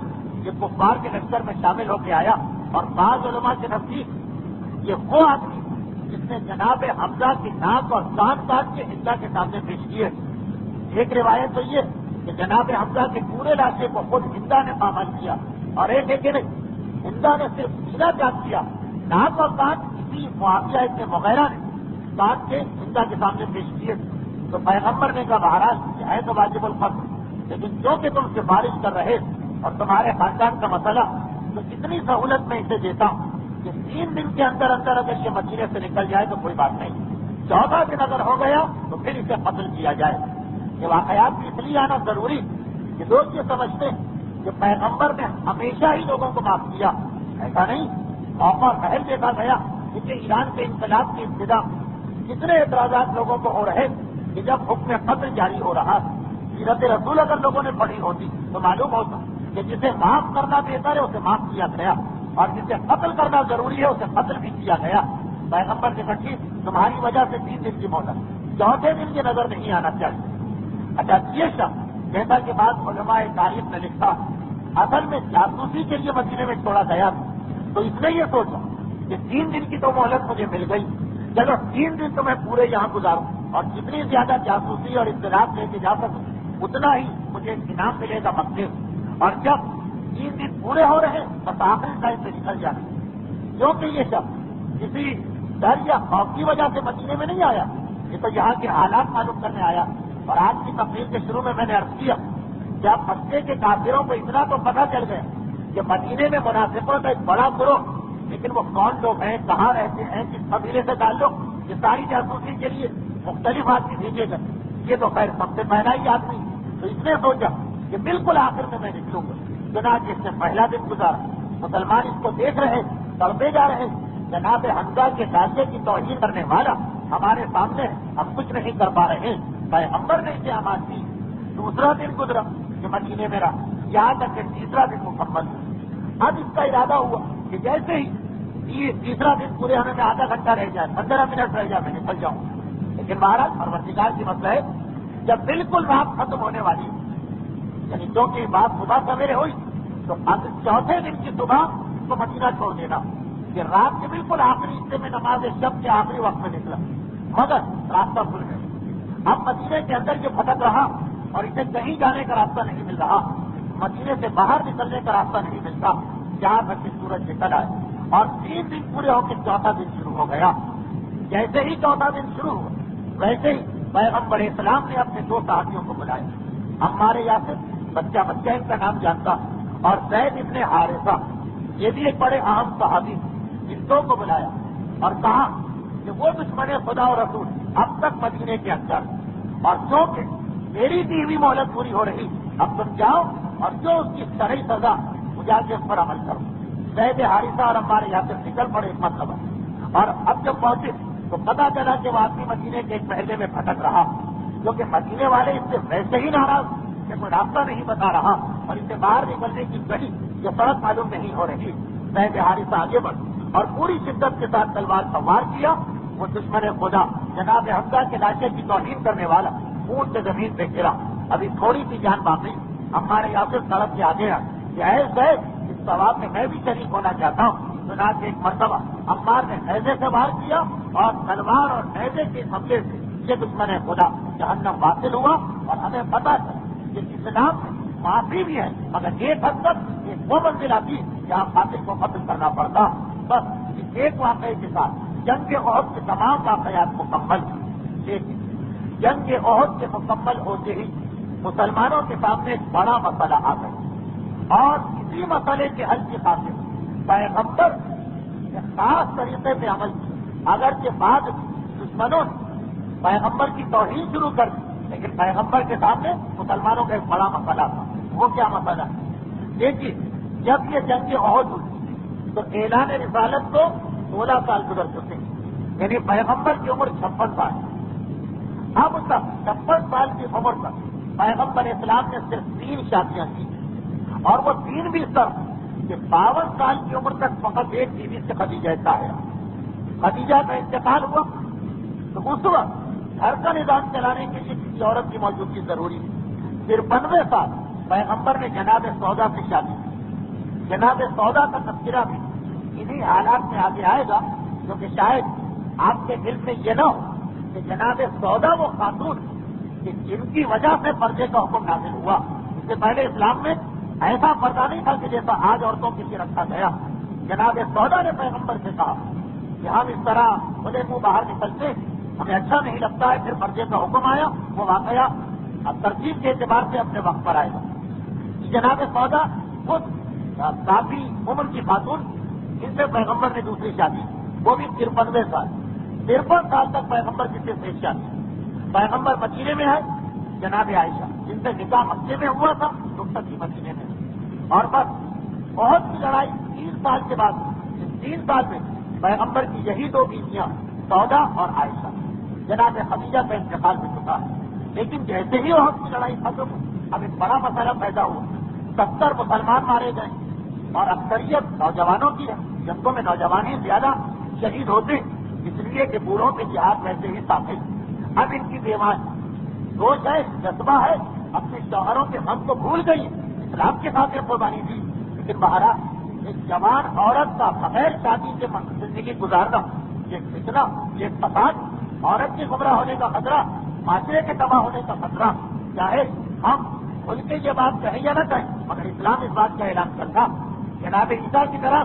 [SPEAKER 1] یہ کفار کے لشکر میں شامل ہو کے آیا, اور بعض علماء کے نزدیک یہ وہ آدمی جس نے جناب حمزہ کی ناک اور کان کاٹ کے ہندا کے سامنے پیش کیے. ایک روایت تو یہ کہ جناب حمزہ کے پورے علاقے کو خود ہندا نے پامال کیا, اور ایک ہے کہ نہیں, ہندا نے صرف سیدھا کاٹ کیا, ناک اور کان کسی معاویہ ابن مغیرہ نے کاٹ کے ہندا کے سامنے پیش کیے. تو پیغمبر نے کہا بہرحال یہ ہے تو واجب القتل, لیکن جو کہ تم سفارش کر رہے اور تمہارے خاندان کا مسئلہ, تو اتنی سہولت میں اسے دیتا ہوں کہ 3 دن کے اندر اندر اگر یہ مدینے سے نکل جائے تو کوئی بات نہیں, 14 دن اگر ہو گیا تو پھر اسے قتل کیا جائے. یہ واقعات بھی اس لیے آنا ضروری کہ لوگ یہ سمجھتے کہ پیغمبر نے ہمیشہ ہی لوگوں کو معاف کیا. ایسا نہیں, موقع پہل دیکھا گیا کہ ایران کے انقلاب کی ابتدا کتنے اعتراضات لوگوں کو ہو رہے کہ جب حکم قتل جاری ہو رہا, سیرت رسول اگر لوگوں نے پڑھی ہوتی تو معلوم ہوتا کہ جسے معاف کرنا بہتر ہے اسے معاف کیا گیا, اور جسے قتل کرنا ضروری ہے اسے قتل بھی کیا گیا. پیغمبر نے کہا تمہاری وجہ سے 3 دن کی مہلت, 4تھے دن کی نظر نہیں آنا چاہیے. اچھا یہ شخص جیسا کہ بعض علماء تاریخ نے لکھا اصل میں جاسوسی کے لیے مدینے میں چھوڑا گیا, تو اس نے یہ سوچا کہ 3 دن کی تو مہلت مجھے مل گئی, چلو 3 دن تو میں پورے یہاں گزاروں اور جتنی زیادہ جاسوسی اور اطلاعات لے کے جا سکوں اتنا ہی مجھے انعام ملے گا مقصد. اور جب 3 دن پورے ہو رہے بس آخری ٹائم سے نکل جانا, کیونکہ یہ شخص کسی ڈر یا خوف کی وجہ سے مدینے میں نہیں آیا, یہ تو یہاں کے حالات معلوم کرنے آیا. اور آج کی تقریر کے شروع میں نے عرض کیا کہ اب مکے کے کافروں کو اتنا تو پتہ چل گیا کہ مدینے میں منافقوں کا ایک بڑا گروہ, لیکن وہ کون لوگ ہیں, کہاں رہتے ہیں, کس قبیلے سے تعلق, یہ ساری جاسوسی کے لیے مختلف آدمی بھیجے گئے. یہ تو خیر سب سے پہلا ہی آدمی, تو اس نے سوچا کہ بالکل آخر میں نکلوں گا. چنانچہ اس سے پہلا دن گزارا, مسلمان اس کو دیکھ رہے, تڑپے جا رہے. جناب حمزہ کے ڈھانچے کی توہین کرنے والا ہمارے سامنے ہے, ہم کچھ نہیں کر پا رہے. پیغمبر نے اسے آماد دی. دوسرا دن گزرا کہ مدینے میں رہا, یہاں تک کہ تیسرا دن مکمل. اب اس کا ارادہ ہوا کہ جیسے ہی تیسرا دن پورے ہونے میں آدھا گھنٹہ رہ جائے, 15 منٹ رہ جائے, میں نکل جاؤں. لیکن مہاراج پروردگار کی مسئلہ ہے جب بالکل رات ختم ہونے والی, یعنی کیونکہ بات صبح سویرے ہوئی تو اب 4تھے دن کی صبح کو مدینہ چھوڑ دینا. کہ رات کے بالکل آخری حصے میں نماز شب کے آخری وقت میں نکلا, مگر راستہ کھل گیا. اب مدینے کے اندر یہ بھٹک رہا اور اسے کہیں جانے کا راستہ نہیں مل رہا, مدینے سے باہر نکلنے کا راستہ نہیں ملتا, جہاں تک کہ سورج نکل آئے. اور 3 دن پورے ہو کے 4تھا دن شروع ہو گیا. جیسے ہی 4تھا دن شروع ہوا ویسے ہی پیغمبر اسلام نے اپنے 2 صحابیوں کو بلایا. ہمارے یاسر بچہ ان کا نام جانتا, اور زید ابن حارثہ یہ بھی ایک بڑے اہم صحابی, ان 2 کو بلایا اور کہا کہ وہ دشمن خدا اور رسول اب تک مدینے کے اندر, اور چونکہ میری دی ہوئی مہلت پوری ہو رہی, اب تم جاؤ اور جو اس کی شرعی سزا مجھے کے اس پر عمل کرو. زید حارثہ اور ہمارے یاسر نکل پڑے ایک مرتبہ, اور اب جب پہنچے تو پتا چلا کہ وہ آدمی مدینے کے ایک محلے میں بھٹک رہا, کیونکہ مدینے والے اس سے ویسے ہی ناراض کہ کوئی راستہ نہیں بتا رہا, اور اس سے باہر نکلنے کی گلی جو سڑک معلوم نہیں ہو رہی. زید حارثہ آگے بڑھ اور پوری شدت کے ساتھ تلوار سوار کیا. وہ دشمن خدا جناب حمزہ کے لاشے کی توہین کرنے والا اونٹ سے زمین پہ گرا. ابھی تھوڑی سی جان باقی, ہمارے یاسر سڑک کے آگے کہ اے زید اس ثواب میں میں بھی شریک ہونا چاہتا ہوں. چنانچہ ایک مرتبہ عمار نے نیزے سے وار کیا اور تلوار اور نیزے کے حملے سے یہ دشمن خدا جہنم باطل ہوا. اور ہمیں پتا چلا کہ اسلام میں معافی بھی ہے, مگر ایک حد تک ایک وہ منزل آتی جہاں قاتل کو قتل کرنا پڑتا. بس اس ایک واقعے کے ساتھ جنگ احد کے تمام واقعات مکمل. لیکن جنگ احد کے مکمل ہوتے ہی مسلمانوں کے سامنے ایک بڑا مسئلہ آ گیا. اور اسی مسئلے کے حل کی خاطر پیغمبر نے خاص طریقے سے عمل کیا، اگرچہ بعد دشمنوں نے پیغمبر کی توہین شروع کر دی، لیکن پیغمبر کے سامنے مسلمانوں کا ایک بڑا مسئلہ تھا۔ وہ کیا مسئلہ؟ دیکھیے، جب یہ جنگ عہد ہوئی تو اعلان رسالت کو 16 سال گزر چکے ہیں، یعنی پیغمبر کی عمر 56 سال۔ اب تک 56 سال کی عمر تک پیغمبر اسلام نے صرف 3 شادیاں کی، اور وہ 3 بھی صرف کہ 52 سال کی عمر تک فقط ایک بیوی سے خدیجہ کا ہے۔ خدیجہ کا انتقال ہوا تو اس وقت گھر کا نظام چلانے کے لیے کسی عورت کی موجودگی ضروری ہے۔ 53 سال پیغمبر نے جناب سودا سے شادی کی۔ جناب سودا کا تذکرہ بھی انہی حالات میں آگے آئے گا، کیونکہ شاید آپ کے دل میں یہ نہ ہو کہ جناب سودا وہ خاتون کہ جن کی وجہ سے پردے کا حکم نازل ہوا۔ اس سے پہلے اسلام میں ایسا پردہ نہیں تھا کہ جیسا آج عورتوں کے لیے رکھا گیا۔ جناب سودا نے پیغمبر سے کہا کہ ہم اس طرح کھلے منہ باہر نکلتے ہمیں اچھا نہیں لگتا ہے، پھر پردے کا حکم آیا، وہ واقعہ اب ترتیب کے اعتبار سے اپنے وقت پر آئے گا۔ جناب سودا خود کافی عمر کی خاتون، جن سے پیغمبر نے دوسری شادی، وہ بھی 53 سال 53 سال تک پیغمبر کی صرف ایک شادی۔ پیغمبر مدینے میں ہے، جناب عائشہ جن سے نکاح مکے میں ہوا تھا، رخصت کی مدینے میں، اور بس بہت سی لڑائی 3 سال کے بعد، 3 سال میں پیغمبر کی یہی 2 بیویاں سودا اور عائشہ۔ جناب خدیجہ کا انتقال ہو چکا ہے، لیکن جیسے ہی وہاں کی لڑائی ختم ہوئی، اب ایک بڑا مسئلہ پیدا ہوا۔ 70 مسلمان مارے گئے اور اکثریت نوجوانوں کی ہے۔ جنگوں میں نوجوان ہی زیادہ شہید ہوتے، اس لیے کہ بوڑھوں کے جہاد ویسے ہی ثابت۔ اب ان کی بیوان سوچ ہے، جذبہ ہے، اپنے شوہروں کے غم کو بھول گئی، اسلام کے ساتھ قربانی دی، لیکن بہرحال ایک جوان عورت کا بغیر شادی کے زندگی گزارنا، یہ فتنہ، یہ فساد، عورت کے گمراہ ہونے کا خطرہ، معاشرے کے تباہ ہونے کا خطرہ، چاہے ہم کھل کے یہ بات کہیں یا نہ کہیں، مگر اسلام اس بات کا اعلان کرتا۔ جناب عیسیٰ کی طرح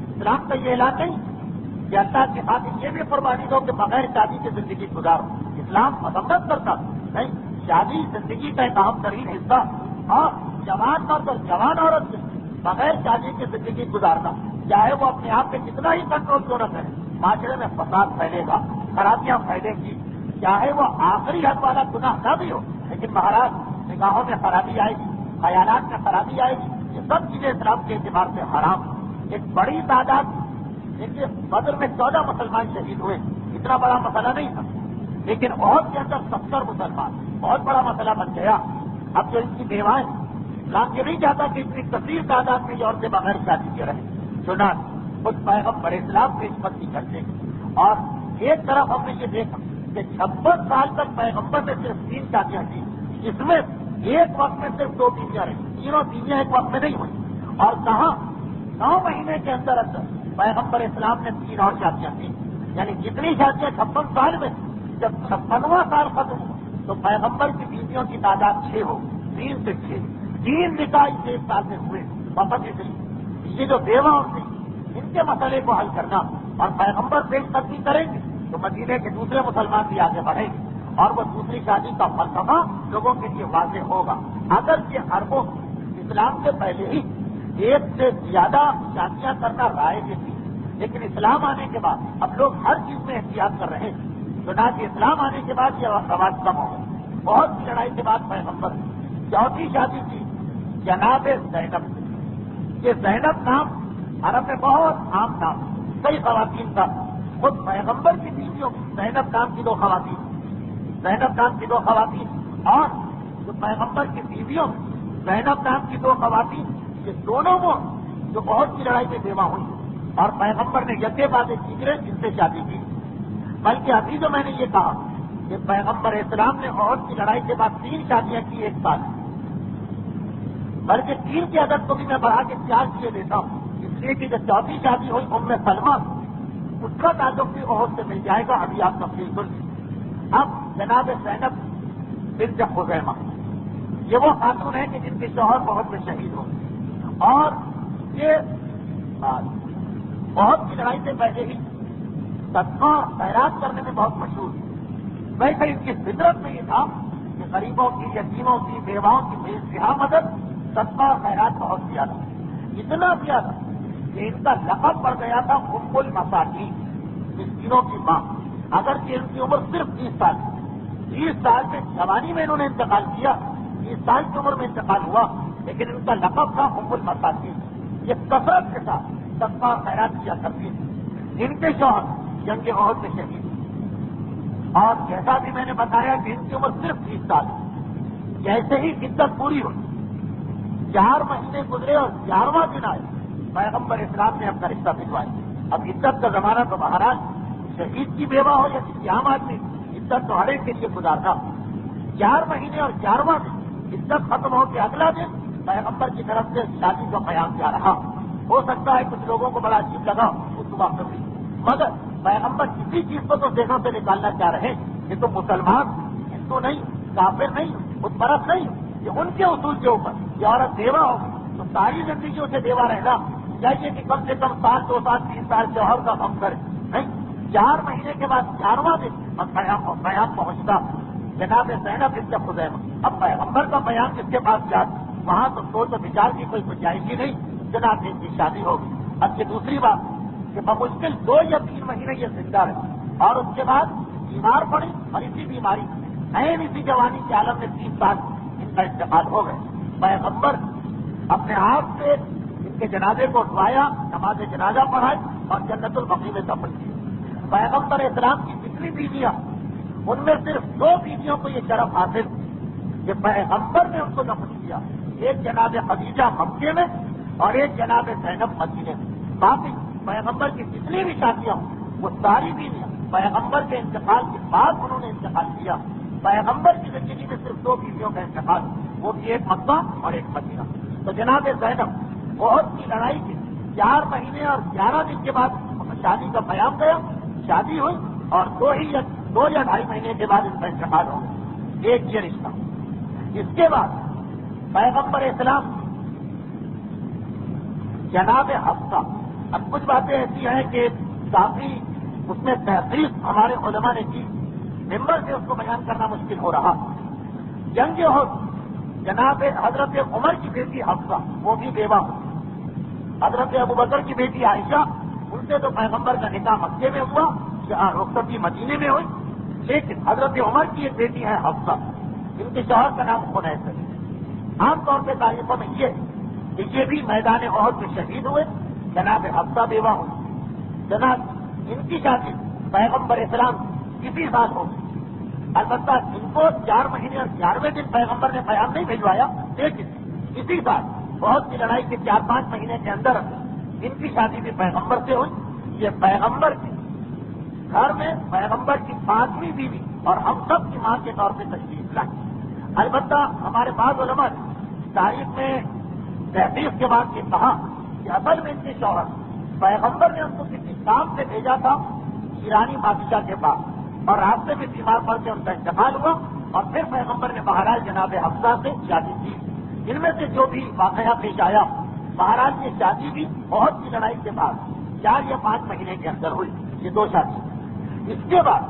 [SPEAKER 1] اسلام کا یہ اعلان نہیں کہ اللہ کے خاطر یہ بھی قربانی دو کہ بغیر شادی کی زندگی گزارو۔ اسلام مذمت کرتا نہیں، شادی زندگی کا ایک اہم ترین حصہ، اور جوان مرد اور جوان عورت سے بغیر شادی کی زندگی گزارنا، چاہے وہ اپنے آپ پہ کتنا ہی کنٹرول کیوں نہ کرے، معاشرے میں فساد پھیلے گا، خرابیاں پھیلے گی، چاہے وہ آخری حد والا گناہ نہ بھی ہو، لیکن مہاراج نگاہوں میں خرابی آئے گی، خیالات میں خرابی آئے گی۔ یہ سب چیزیں اسلام کے اعتبار سے حرام۔ ایک بڑی تعداد، دیکھیے بدر میں 14 مسلمان شہید ہوئے، اتنا بڑا مسئلہ نہیں تھا، لیکن عہد کے اندر 70 مسلمان بہت بڑا مسئلہ بن گیا۔ اب جو ان کی بیوائیں، اسلام یہ نہیں چاہتا کہ اتنی کثیر تعداد میں یہ عورتیں بغیر شادی کے رہیں۔ چنانچہ خود پیغمبر اسلام کی عزت نہیں کرتے، اور ایک طرف ہم نے یہ دیکھا کہ 56 سال تک پیغمبر نے صرف 3 شادیاں کی، جس میں ایک وقت میں صرف 2 بیویاں رہیں، تینوں بیویاں ایک وقت میں نہیں ہوئی، اور کہاں 9 مہینے کے اندر اندر پیغمبر اسلام نے 3 اور شادیاں کی، یعنی جتنی شادیاں 56 سال میں، جب 56واں سال ختم ہوا تو پیغمبر کی بیویوں کی تعداد 6 ہو، 3 سے 6، 3 نکاح اس 1 سال میں ہوئے۔ وقت اس لیے یہ جو بیوہ ہوتی ان کے مسئلے کو حل کرنا اور پیغمبر پیش قدمی کریں گے تو مدینے کے دوسرے مسلمان بھی آگے بڑھیں گے، اور وہ دوسری شادی کا فلسفہ لوگوں کے لیے واضح ہوگا۔ اگر یہ عربوں اسلام سے پہلے ہی 1 سے زیادہ شادیاں کرنا رائج تھی، لیکن اسلام آنے کے بعد اب لوگ ہر چیز میں احتیاط کر رہے ہیں، چنانچہ اسلام آنے کے بعد یہ رواج کم ہو گیا۔ بہت سی لڑائی کے بعد پیغمبر 4تھی شادی کی جناب زینب سے۔ یہ زینب نام عرب میں بہت عام نام، کئی خواتین کا، خود پیغمبر کی بیویوں میں زینب نام کی 2 خواتین، زینب نام کی 2 خواتین، اور جو پیغمبر کی بیویوں میں زینب نام کی 2 خواتین، یہ دونوں وہ جو بہت سی لڑائی میں بیوہ ہوئی، اور پیغمبر نے یکے بعد ایک تیسرے جن سے شادی کی۔ بلکہ ابھی جو میں نے یہ کہا کہ پیغمبر اسلام نے عہد کی لڑائی کے بعد 3 شادیاں کی 1 سال، بلکہ 3 کی عدد کو بھی میں بڑھا کے 4 کیے دیتا ہوں، اس لیے کہ جب 4تھی شادی ہوئی ام سلمہ، اس کا تعلق بھی عہد سے مل جائے گا، ابھی آپ تفصیل سن۔ اب جناب زینب بنت خزیمہ، یہ وہ خاتون ہیں کہ جن کے شوہر بہت میں شہید ہو، اور یہ بہت کی لڑائی سے پہلے ہی صدقہ خیرات کرنے میں بہت مشہور ہے۔ ویسے ان کی فطرت میں یہ تھا کہ غریبوں کی، یتیموں کی، بیواؤں کی بے انتہا مدد، صدقہ خیرات بہت کیا زیادہ، اتنا زیادہ کہ ان کا لقب پڑ گیا تھا ام المساکین، مسکینوں کی ماں، اگرچہ ان کی عمر صرف 30 سال تھی۔ 30 سال میں جوانی میں انہوں نے انتقال کیا، 30 سال کی عمر میں انتقال ہوا، لیکن ان کا لقب تھا ام المساکین۔ یہ کثرت کے ساتھ صدقہ خیرات کیا کرتی تھی۔ ان کے شوہر جنگ احد میں شہید ہوئے، اور جیسا بھی میں نے بتایا کہ ان کی عمر صرف 30 سال ہے۔ جیسے ہی عدت پوری ہوئی، 4 مہینے گزرے اور 11واں دن آئے، پیغمبر اسلام نے اپنا رشتہ بھجوایا۔ اب عدت کا زمانہ تو مہاراج شہید کی بیوہ ہو یا کسی عام آدمی، عدت تو ہر ایک کے لیے گزارنا۔ 4 مہینے اور 11واں دن عدت ختم ہو کے اگلا دن پیغمبر کی طرف سے شادی کا پیام کیا رہا۔ ہو سکتا ہے کچھ لوگوں کو بڑا عجیب لگا اس وقت بھی، مگر پیغمبر کسی چیز کو تو ذہنوں سے نکالنا چاہ رہے ہیں۔ یہ تو مسلمان ہندو نہیں، کافر نہیں، بت پرست نہیں، یہ ان کے اصول کے اوپر یہ عورت بیوہ ہو تو ساری زندگی اسے بیوہ رہنا چاہیے کہ کم سے کم 1 2 سال 3 سال شوہر کا غم کرے، نہیں 4 مہینے کے بعد 11واں دن پیام پہنچتا جناب زینب بنت خزیمہ۔ اب پیغمبر کا پیام جس کے پاس جاتا وہاں تو سوچ و بچار کی کوئی گنجائش ہی نہیں، جناب ان کی شادی ہوگی۔ اب یہ دوسری بات کہ بمشکل 2 یا 3 مہینے یہ زندہ رہے اور اس کے بعد بیمار پڑی، اور اسی بیماری اسی جوانی کے عالم میں 30 سال ان کا انتقال ہو گئے۔ پیغمبر اپنے آپ سے ان کے جنازے کو اٹھوایا، نماز جنازہ پڑھائی اور جنت البقیع میں دفن کیا۔ پیغمبر اسلام کی جتنی بیویاں، ان میں صرف 2 بیویوں کو یہ شرف حاصل کہ پیغمبر نے ان کو دفن کیا، ایک جناب خدیجہ مکے میں اور ایک جناب زینب مدینے میں۔ باقی پیغمبر کی جتنی بھی شادیاں ہوں وہ ساری بیویاں پیغمبر کے انتقال کے بعد انہوں نے انتقال کیا۔ پیغمبر کی زندگی میں صرف 2 بیویوں کا انتقال، وہ بھی ایک مکہ اور ایک مدینہ۔ تو جناب زینب بہت کی لڑائی کی 4 مہینے اور 11 دن کے بعد شادی کا پیام گیا، شادی ہوئی اور 2 یا 2.5 مہینے کے بعد ان کا انتقال ہو گیا۔ ایک یہ رشتہ۔ اس کے بعد پیغمبر اسلام جناب حفصہ، اب کچھ باتیں ایسی ہیں کہ کافی اس میں تحقیق ہمارے علماء نے کی، ممبر سے اس کو بیان کرنا مشکل ہو رہا۔ جنگ احد جناب حضرت عمر کی بیٹی حفصہ، وہ بھی بیوہ ہوئی۔ حضرت ابوبکر کی بیٹی عائشہ، ان سے تو پیغمبر کا نکاح مکے میں ہوا، رخصتی مدینے میں ہوئی، لیکن حضرت عمر کی ایک بیٹی ہے حفصہ، ان کے شوہر کا نام خنیس ہے۔ عام طور پہ تاریخوں میں یہ کہ یہ بھی میدان احد میں شہید ہوئے، جناب حفصہ بیوہ ہوئی۔ جناب ان کی شادی پیغمبر اسلام کسی سال ہوگی، البتہ ان کو 4 مہینے اور 11ویں دن پیغمبر نے پیام نہیں بھجوایا، لیکن اسی سال بہت سی لڑائی کے 4-5 مہینے کے اندر ان کی شادی بھی پیغمبر سے ہوئی۔ یہ پیغمبر کے گھر میں پیغمبر کی 5ویں بیوی اور ہم سب کی ماں کے طور پہ تشریف لائی۔ البتہ ہمارے بعض علماء نے تاریخ میں تحقیق کے بعد یہ کہا کہ اصل میں ان کے شوہر پیغمبر نے ان کو کسی کام سے بھیجا تھا ایرانی بادشاہ کے پاس، اور راستے میں بیمار پڑ کے ان کا انتقال ہوا، اور پھر پیغمبر نے بہرحال جناب حفصہ سے شادی کی۔ ان میں سے جو بھی واقعہ پیش آیا، بہرحال یہ شادی بھی بہت سی لڑائی کے بعد 4 یا 5 مہینے کے اندر ہوئی، یہ 2 شادی۔ اس کے بعد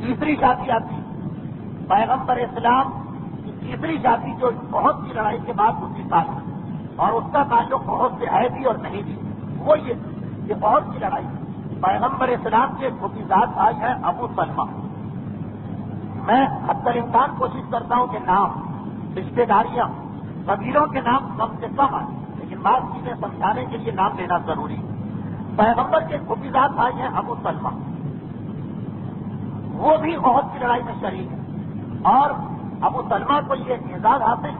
[SPEAKER 1] تیسری شادی آتی، پیغمبر اسلام کی تیسری شادی جو بہت سی لڑائی کے بعد اسی سال ہے، اور اس کا تعلق بہت سے ہے بھی اور نہیں بھی، وہ یہ بہت سی لڑائی پیغمبر اسلام کے خصوصیات آج ہیں ابو سلمہ۔ میں حد الامکان کوشش کرتا ہوں کہ نام، رشتے داریاں، قبیلوں کے نام کم سے کم آئیں، لیکن بات چیزیں سمجھانے کے لیے نام لینا ضروری ہے۔ پیغمبر کے خصوصیات آج ہیں ابو سلمہ، وہ بھی بہت سی لڑائی میں شریک ہے، اور ابو سلمہ کو یہ اعزاز حاصل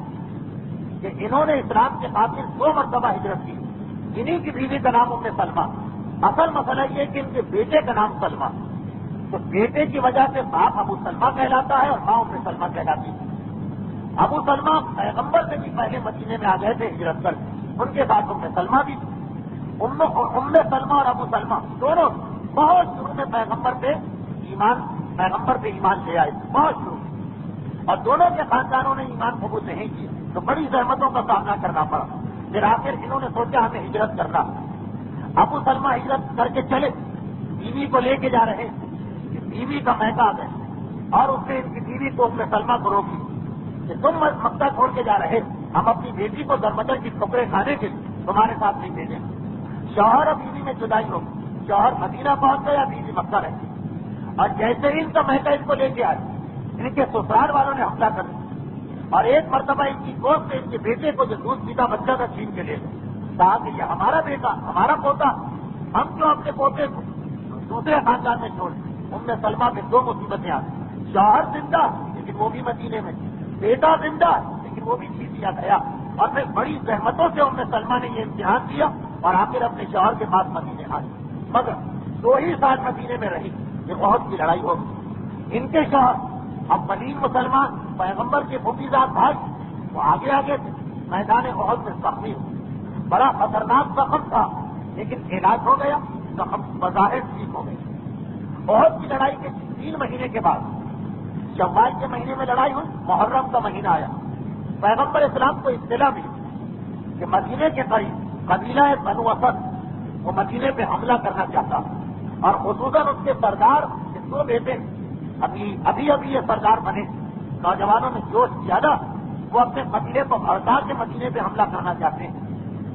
[SPEAKER 1] کہ انہوں نے اسلام کے خاطر 2 مرتبہ ہجرت کی۔ انہی کی بیوی کا نام ام سلمہ۔ اصل مسئلہ یہ کہ ان کے بیٹے کا نام سلمہ، تو بیٹے کی وجہ سے باپ ابو سلمہ کہلاتا ہے اور ماں ام سلمہ کہلاتی ہے۔ ابو سلمہ پیغمبر سے بھی پہلے مدینے میں آ گئے تھے ہجرت کر، ان کے ساتھ ام سلمہ بھی۔ ام سلمہ اور ابو سلمہ دونوں بہت شروع میں پیغمبر پہ ایمان لے آئے، بہت شروع میں، اور دونوں کے خاندانوں نے ایمان قبول نہیں کیا، تو بڑی زحمتوں کا سامنا کرنا پڑا۔ پھر آخر انہوں نے سوچا ہمیں ہجرت کرنا۔ ابو سلمہ ہجرت کر کے چلے، بیوی کو لے کے جا رہے، بیوی کا مہکا آ گیا، اور اس نے ان کی بیوی کو ام سلمہ کو روکی کہ تم مکہ چھوڑ کے جا رہے ہم اپنی بیٹی کو درمدر کی ٹھوکریں کھانے کے لیے تمہارے ساتھ نہیں بھیجیں گے۔ شوہر اور بیوی میں جدائی ہوگی، شوہر مدینہ پہنچ گیا، بیوی مکہ رہتی، اور جیسے ہی ان کا مہکا اس کو لے کے آئے، ان کے سسرال والوں نے حملہ کر دیا اور ایک مرتبہ ان کی گود سے ان کے بیٹے کو جو دودھ پیتا بچہ کا چھین کے لے گئے، کہا کہ یہ ہمارا بیٹا، ہمارا پوتا، ہم کیوں اپنے پوتے کو دوسرے خاندان میں چھوڑ دیں۔ ام سلمہ میں دو مصیبتیں آ گئی، شوہر زندہ لیکن وہ بھی مدینے میں، بیٹا زندہ لیکن وہ بھی چھین دیا گیا، اور پھر بڑی زحمتوں سے ام سلمہ نے یہ امتحان دیا اور آخر اپنے شوہر کے پاس مدینے آئی، مگر 2 ہی سال مدینے میں رہی، یہ احد کی لڑائی ہو گئی۔ ان کے شوہر اب مدین مسلمان پیغمبر کے حفیظات بھائی وہ آگے آگے تھے، میدان احد میں زخمی ہوئے، بڑا خطرناک زخم تھا لیکن علاج ہو گیا، زخم بظاہر ٹھیک ہو گئی۔ احد کی لڑائی کے 3 مہینے کے بعد شوال کے مہینے میں لڑائی ہوئی، محرم کا مہینہ آیا، پیغمبر اسلام کو اطلاع ملی کہ مدینے کے قریب قبیلہ بنو اسد وہ مدینے پہ حملہ کرنا چاہتا اور خصوصاً اس کے سردار کے 2 بیٹے ابھی یہ سردار بنے، نوجوانوں میں جوش زیادہ، وہ اپنے قبیلے کو بھڑکا کے مدینے پہ حملہ کرنا چاہتے ہیں۔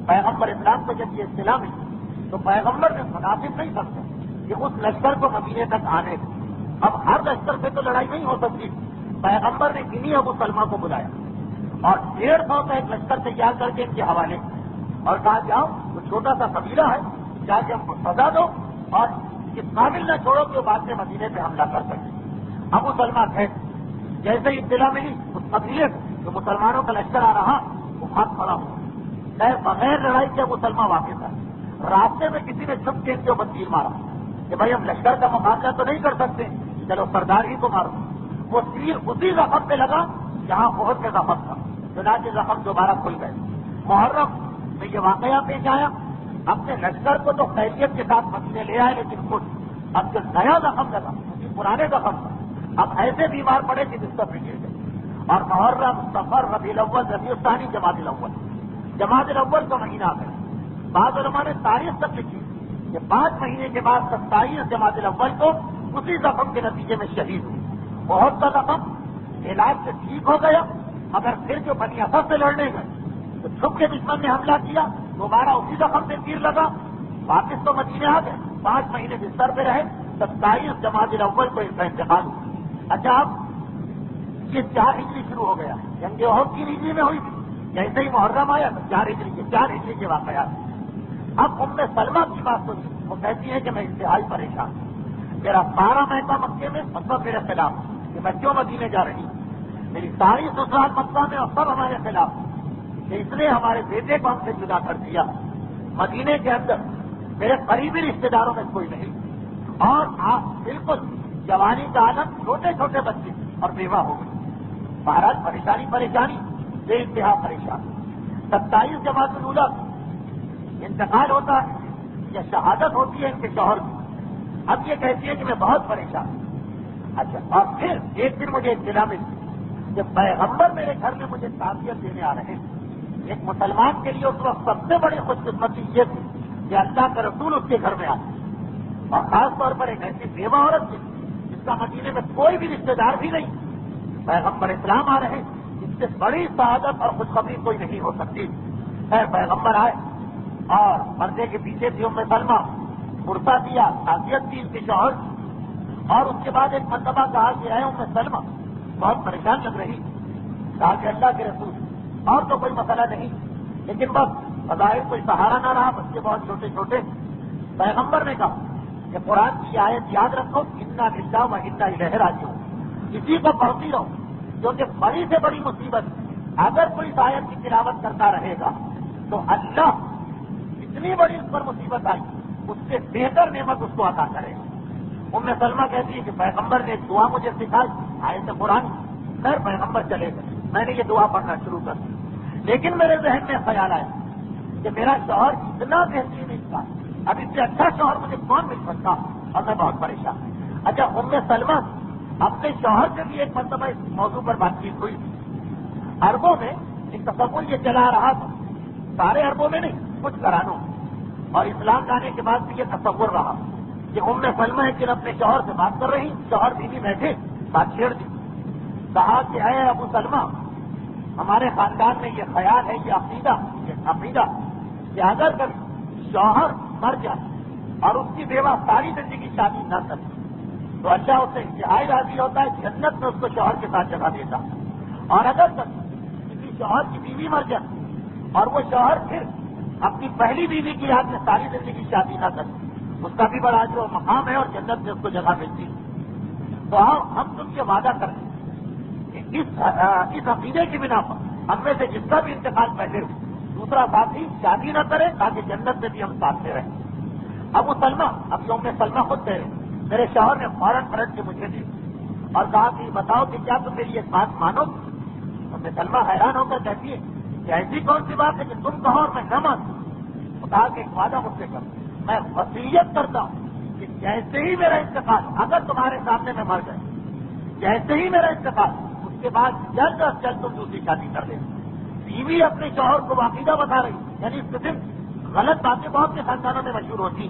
[SPEAKER 1] پیغمبر اسلام کو جب یہ اطلاع ملی تو پیغمبر نے مناسب نہیں سمجھا کہ اس لشکر کو مدینے تک آنے دیں۔ اب ہر لشکر سے تو لڑائی نہیں ہو سکتی، پیغمبر نے انہی ابو سلمہ کو بلایا اور 150 کا ایک لشکر تیار کر کے ان کے حوالے اور کہا جاؤ وہ چھوٹا سا قبیلہ ہے، جا کے ہم کو سزا دو اور اس قابل نہ چھوڑو کہ وہ بعد میں مدینے پہ حملہ کر سکے۔ ابو سلمہ تھے، جیسے ہی اطلاع ملی اس قبیلے سے جو مسلمانوں کا لشکر آ رہا وہ بھاگ کھڑا ہوا، بغیر لڑائی کے ابو سلمہ واقف ہے۔ راستے میں کسی نے چھپ کے ان کے اوپر تیر مارا کہ بھائی ہم لشکر کا مقابلہ تو نہیں کر سکتے، چلو سردار ہی کو مارو۔ وہ تیر اسی زخم پہ لگا جہاں احد کا زخم تھا، چنانچہ زخم دوبارہ کھل گئے۔ محرم میں یہ واقعہ پیش آیا، اپنے لشکر کو تو خیریت کے ساتھ مدینے لے آئے لیکن خود اب جو نیا زخم لگا کیونکہ پرانے زخم تھا، اب ایسے بیمار پڑے کہ بستر پہ گر گئے۔ اور محرم، صفر، ربیع الاول، ربیع الثانی، جمادی الاول کا مہینہ آ گیا۔ بعض علماء نے تاریخ تک لکھی کہ 5 مہینے کے بعد 27 جمادی الاول کو اسی زخم کے نتیجے میں شہید ہوئی۔ بہت کا زخم علاج سے ٹھیک ہو گیا، مگر پھر جو بنی اسد سے لڑنے گئے تو چھپ کے دشمن نے حملہ کیا، دوبارہ اسی زخم پہ تیر لگا، واپس تو مدینے آ گئے، 5 مہینے بستر پہ رہے، 27 جمادی الاول کو ان کا انتقال ہوا۔ اچھا اب یہ 4 ہجری شروع ہو گیا، جنگ احد 3 ہجری میں ہوئی تھی، جیسے ہی محرم آیا تو 4 ہجری کے واقعات۔ اب ام سلمہ کی بات سنی، وہ کہتی ہے کہ میں انتہائی پریشان ہوں، میرا سارا مہکا مکے میں مطلب میرے خلاف کہ میں کیوں مدینے جا رہی ہوں، میری ساری سسرال مکہ میں اور سب ہمارے خلاف کہ اس نے ہمارے بیٹے کو ہم سے جدا کر دیا، مدینے کے اندر میرے قریبی رشتے داروں میں کوئی نہیں، اور آپ بالکل جوانی کا عالم، چھوٹے چھوٹے بچے اور بیوہ ہو گئی۔ مہاراج پریشانی بے انتہا پریشان۔ 27 جمادی الاولیٰ انتقال ہوتا ہے یا شہادت ہوتی ہے ان کے شوہر کی، اب یہ کہتی ہے کہ میں بہت پریشان ہوں۔ اچھا، اور پھر ایک دن مجھے اطلاع ملی کہ پیغمبر میرے گھر میں مجھے تعزیت دینے آ رہے ہیں۔ ایک مسلمان کے لیے اس وقت سب سے بڑی خوش قسمتی یہ تھی کہ اللہ کا رسول اس کے گھر میں آتے، اور خاص طور پر ایک ایسی بیوہ عورت تھی جس کا مدینے میں کوئی بھی رشتے دار بھی نہیں، پیغمبر اسلام آ رہے، اس سے بڑی سعادت اور خوشخبری کوئی نہیں ہو سکتی۔ پیغمبر آئے اور پردے کے پیچھے تھی ام سلمہ، کرتا دیا، تعزیت دی اس کے شوہر کی، اور اس کے بعد ایک مرتبہ کہا کہ اے ام سلمہ بہت پریشان لگ رہی، کہا کہ اللہ کے رسول اور تو کوئی مسئلہ نہیں، لیکن بس بظاہر کوئی سہارا نہ رہا، بچے بہت چھوٹے چھوٹے۔ پیغمبر نے کہا کہ قرآن کی آیت یاد رکھو، انا للہ و انا الیہ راجعون، اسی کو پڑھتی رہو، کیونکہ بڑی سے بڑی مصیبت اگر کوئی اس آیت کی تلاوت کرتا رہے گا تو اللہ اتنی بڑی اس پر مصیبت آئی اس سے بہتر نعمت اس کو عطا کرے گا۔ ام سلمہ کہتی ہے کہ پیغمبر نے ایک دعا مجھے سکھائی، آیت قرآن، خیر پیغمبر چلے گئے، میں نے یہ دعا پڑھنا شروع کر دی، لیکن میرے ذہن میں خیال آیا کہ میرا شوہر اتنا بہترین انسان، اب اس سے اچھا شوہر مجھے کون مل سکتا، اور میں بہت پریشان ہوں۔ اچھا، ام سلمہ اپنے شوہر سے بھی ایک مرتبہ اس موضوع پر بات چیت ہوئی، عربوں میں ایک تصور یہ چلا رہا تھا، سارے عربوں میں نہیں، کچھ گھرانوں میں، اور اسلام لانے کے بعد بھی یہ تصور رہا کہ ام سلمہ ایک دن اپنے شوہر سے بات کر رہی، شوہر بیوی بیٹھے، بات چھیڑ دی، کہا کہ اے ابو سلمہ ہمارے خاندان میں یہ خیال ہے، یہ عقیدہ کہ اگر کبھی شوہر مر جائے اور اس کی بیوہ ساری زندگی شادی نہ کرے تو اللہ اسے انتہائی راضی ہوتا ہے، جنت میں اس کو شوہر کے ساتھ جگہ دیتا ہے۔ اور اگر کبھی کسی شوہر کی بیوی مر جائے اور وہ شوہر پھر اپنی پہلی بیوی کی یاد میں ساری زندگی شادی نہ کرے، اس کا بھی بڑا جو مقام ہے اور جنت میں اس کو جگہ ملتی ہے۔ تو ہم تم سے وعدہ کریں کہ اس عقیدے کی بنا پر ہم میں سے جس کا بھی انتقال پہلے ہو دوسرا ساتھی شادی نہ کرے تاکہ جنت میں بھی ہم ساتھ میں رہیں۔ ابو سلمہ، اب ام سلمہ خود کہہ رہے میرے شوہر نے فوراً پلٹ کے مجھے دی اور کہا کہ بتاؤ کہ کیا تم میری ایک بات مانو؟ ام سلمہ حیران ہو کر کہتی ہے کہ ایسی کون سی بات ہے کہ تم کہو اور میں نہ مانوں؟ کہا کہ ایک وعدہ مجھ سے کرو، میں وصیت کرتا ہوں کہ جیسے ہی میرا انتقال، اگر تمہارے سامنے میں مر گئے، جیسے ہی میرا انتقال، اس کے بعد جلد از جلد تم دوسری شادی کر دیں۔ بیوی اپنے شوہر کو عقیدہ بتا رہی، یعنی اس قسم غلط باتیں بہت سے خاندانوں میں مشہور ہوتی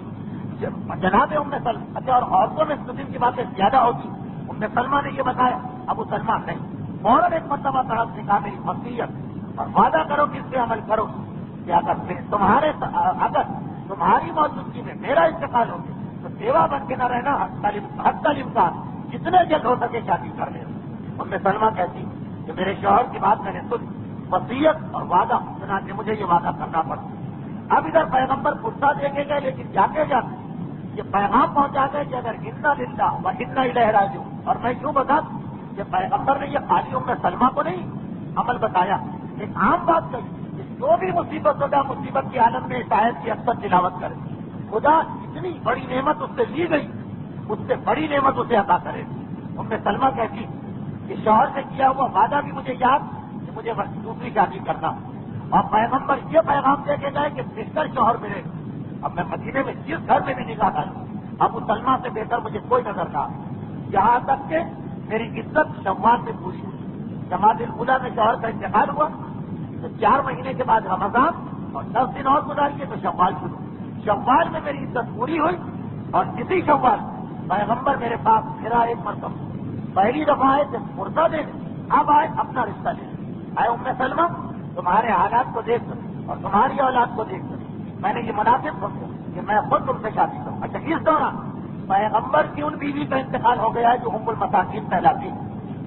[SPEAKER 1] جناب ام سلمہ، اچھا اور عورتوں میں اس قسم کی باتیں زیادہ ہوتی۔ ام سلمہ نے یہ بتایا، ابو سلمہ نہیں، فوراً ایک مرتبہ طرف سے کہا میری وصیت اور وعدہ کرو کہ اس پہ عمل کرو کہ اگر تمہاری موجودگی میں میرا انتقال ہو گیا تو بیوہ بن کے نہ رہنا، حتی الامکان جتنے جلد ہو سکے شادی کر لینا۔ ام سلمہ کہتی کہ میرے شوہر کی بات میں نے سنی، وصیت اور وعدہ، چنانچہ مجھے یہ وعدہ کرنا پڑا۔ اب ادھر پیغمبر غصہ دیکھے گئے، لیکن جاتے جاتے یہ پیغام پہنچا گئے کہ اگر انا للہ و انا الیہ راجعون، اور میں یوں بتا دوں کہ پیغمبر نے یہ خالی ام سلمہ کو نہیں عمل بتایا، ایک عام بات کہی کہ جو بھی مصیبت ہوگا مصیبت کی عالم میں شاید کی اکثر تلاوت کرے، خدا اتنی بڑی نعمت اس سے لی گئی، اس سے بڑی نعمت اسے عطا کرے۔ ام سلمہ کہتی کہ شوہر سے کیا ہوا وعدہ بھی مجھے یاد کہ مجھے دوسری شادی کرنا، اور پیغمبر یہ پیغام دے کے گئے کہ بہتر شوہر ملے گا۔ اب میں مدینے میں جس گھر میں بھی نکاح ڈالوں ابو سلمہ سے بہتر مجھے کوئی نظر نہ آئے، یہاں تک کہ میری عزت شوال میں پوری ہوئی۔ جماعت الاولیٰ میں شوہر کا انتقال ہوا تو 4 مہینے کے بعد رمضان اور 10 دن اور گزاریے تو شوال شروع، شوال میں میری عزت پوری ہوئی، اور اسی شوال پیغمبر میرے پاس پھرا ایک مرتبہ، پہلی دفعہ آئے تھے پرزہ دینے، اب آئے اپنا رشتہ لینے۔ آئے ام سلمہ تمہارے حالات کو دیکھ کر اور تمہاری اولاد کو دیکھ کر میں نے یہ مناسب سمجھا کہ میں خود تم سے شادی کروں۔ اچھا، اس دوران پیغمبر کی ان بیوی کا انتقال ہو گیا ہے جو ام المساکین کہلاتی ہے،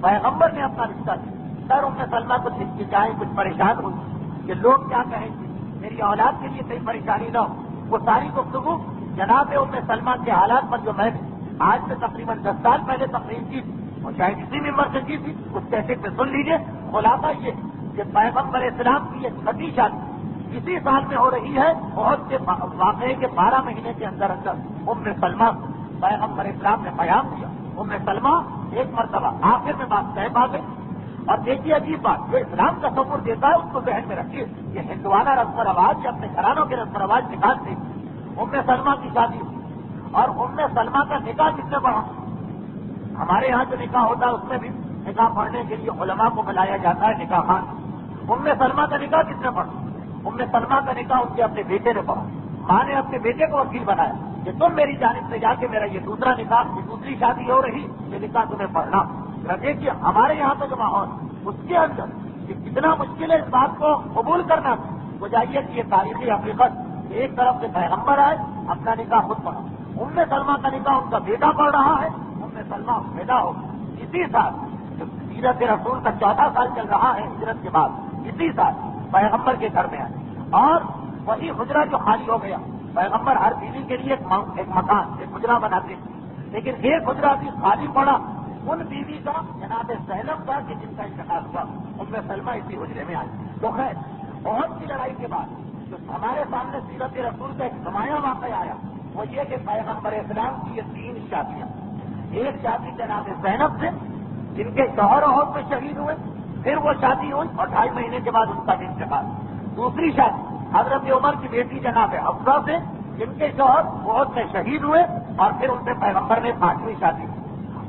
[SPEAKER 1] پیغمبر نے اپنا رشتہ دیا۔ سر ام سلمہ کو ہچکچائیں، کچھ پریشان ہوئی کہ لوگ کیا کہیں گے، میری اولاد کے لیے کوئی پریشانی نہ ہو۔ وہ ساری گفتگو جناب ام سلمہ کے حالات پر جو میں نے آج سے تقریباً 10 سال پہلے تقریر کی تھی اور شاید اسی ممبر سے کی تھی، اس کیسٹ میں سن لیجیے۔ خلاصہ یہ کہ پیغمبر اسلام کی یہ چھٹی شادی اسی سال میں ہو رہی ہے، بہت سے واقعے کے 12 مہینے کے اندر ام سلمہ کو پیغمبر اسلام نے پیام دیا۔ ام سلمہ ایک مرتبہ آخر میں بات طے پا گئی، اور دیکھیے عجیب بات، جو اسلام کا تصور دیتا ہے اس کو ذہن میں رکھیے، یہ ہندوانہ رسم و رواج یا اپنے گھرانوں کے رسم و رواج نکال سے ام سلمہ کی شادی ہوئی، اور ام سلمہ کا نکاح کس نے پڑھا؟ ہمارے یہاں جو نکاح ہوتا ہے اس میں بھی نکاح پڑھنے کے لیے علماء کو بلایا جاتا ہے نکاح خان۔ ام سلمہ کا نکاح کس نے پڑھا؟ ام سلمہ کا نکاح اس کے اپنے بیٹے نے پڑھا۔ ماں نے اپنے بیٹے کو وکیل بنایا کہ تم میری جانب سے جا کے میرا یہ دوسرا نکاح، یہ دوسری شادی ہو رہی، یہ نکاح تمہیں پڑھنا۔ دیکھیے ہمارے یہاں کا جو ماحول اس کے اندر کہ کتنا مشکل ہے اس بات کو قبول کرنا، وہ جائیے کہ یہ تاریخی حقیقت، ایک طرف سے پیغمبر آئے اپنا نکاح خود پڑھا، ام سلمہ کا نکاح ان کا بیٹا پڑھ رہا ہے، ام سلمہ پیدا ہو اسی سال، سیرت رسول کا 14 سال چل رہا ہے ہجرت کے بعد، اسی سال پیغمبر کے گھر میں آئے، اور وہی حجرہ جو خالی ہو گیا، پیغمبر ہر بیوی کے لیے ایک مکان، ایک حجرہ بناتے ہیں، لیکن ایک حجرہ بھی خالی پڑا ان بیوی کا، جناب زینب کا، کہ جن کا انتقال ہوا، ام سلمہ اسی حجرے میں آئی۔ تو خیر بہت سی لڑائی کے بعد جو ہمارے سامنے سیرت رسول کا ایک نمایاں واقعہ آیا، وہ یہ کہ پیغمبر اسلام کی یہ 3 شادیاں، ایک شادی جناب زینب سے جن کے شوہر احد میں شہید ہوئے، پھر وہ شادی ہوئی اور 2.5 مہینے کے بعد ان کا انتقال، دوسری شادی حضرت عمر کی بیٹی جناب حفصہ سے جن کے شوہر احد میں شہید ہوئے، اور پھر ان سے پیغمبر نے 5ویں شادی کی،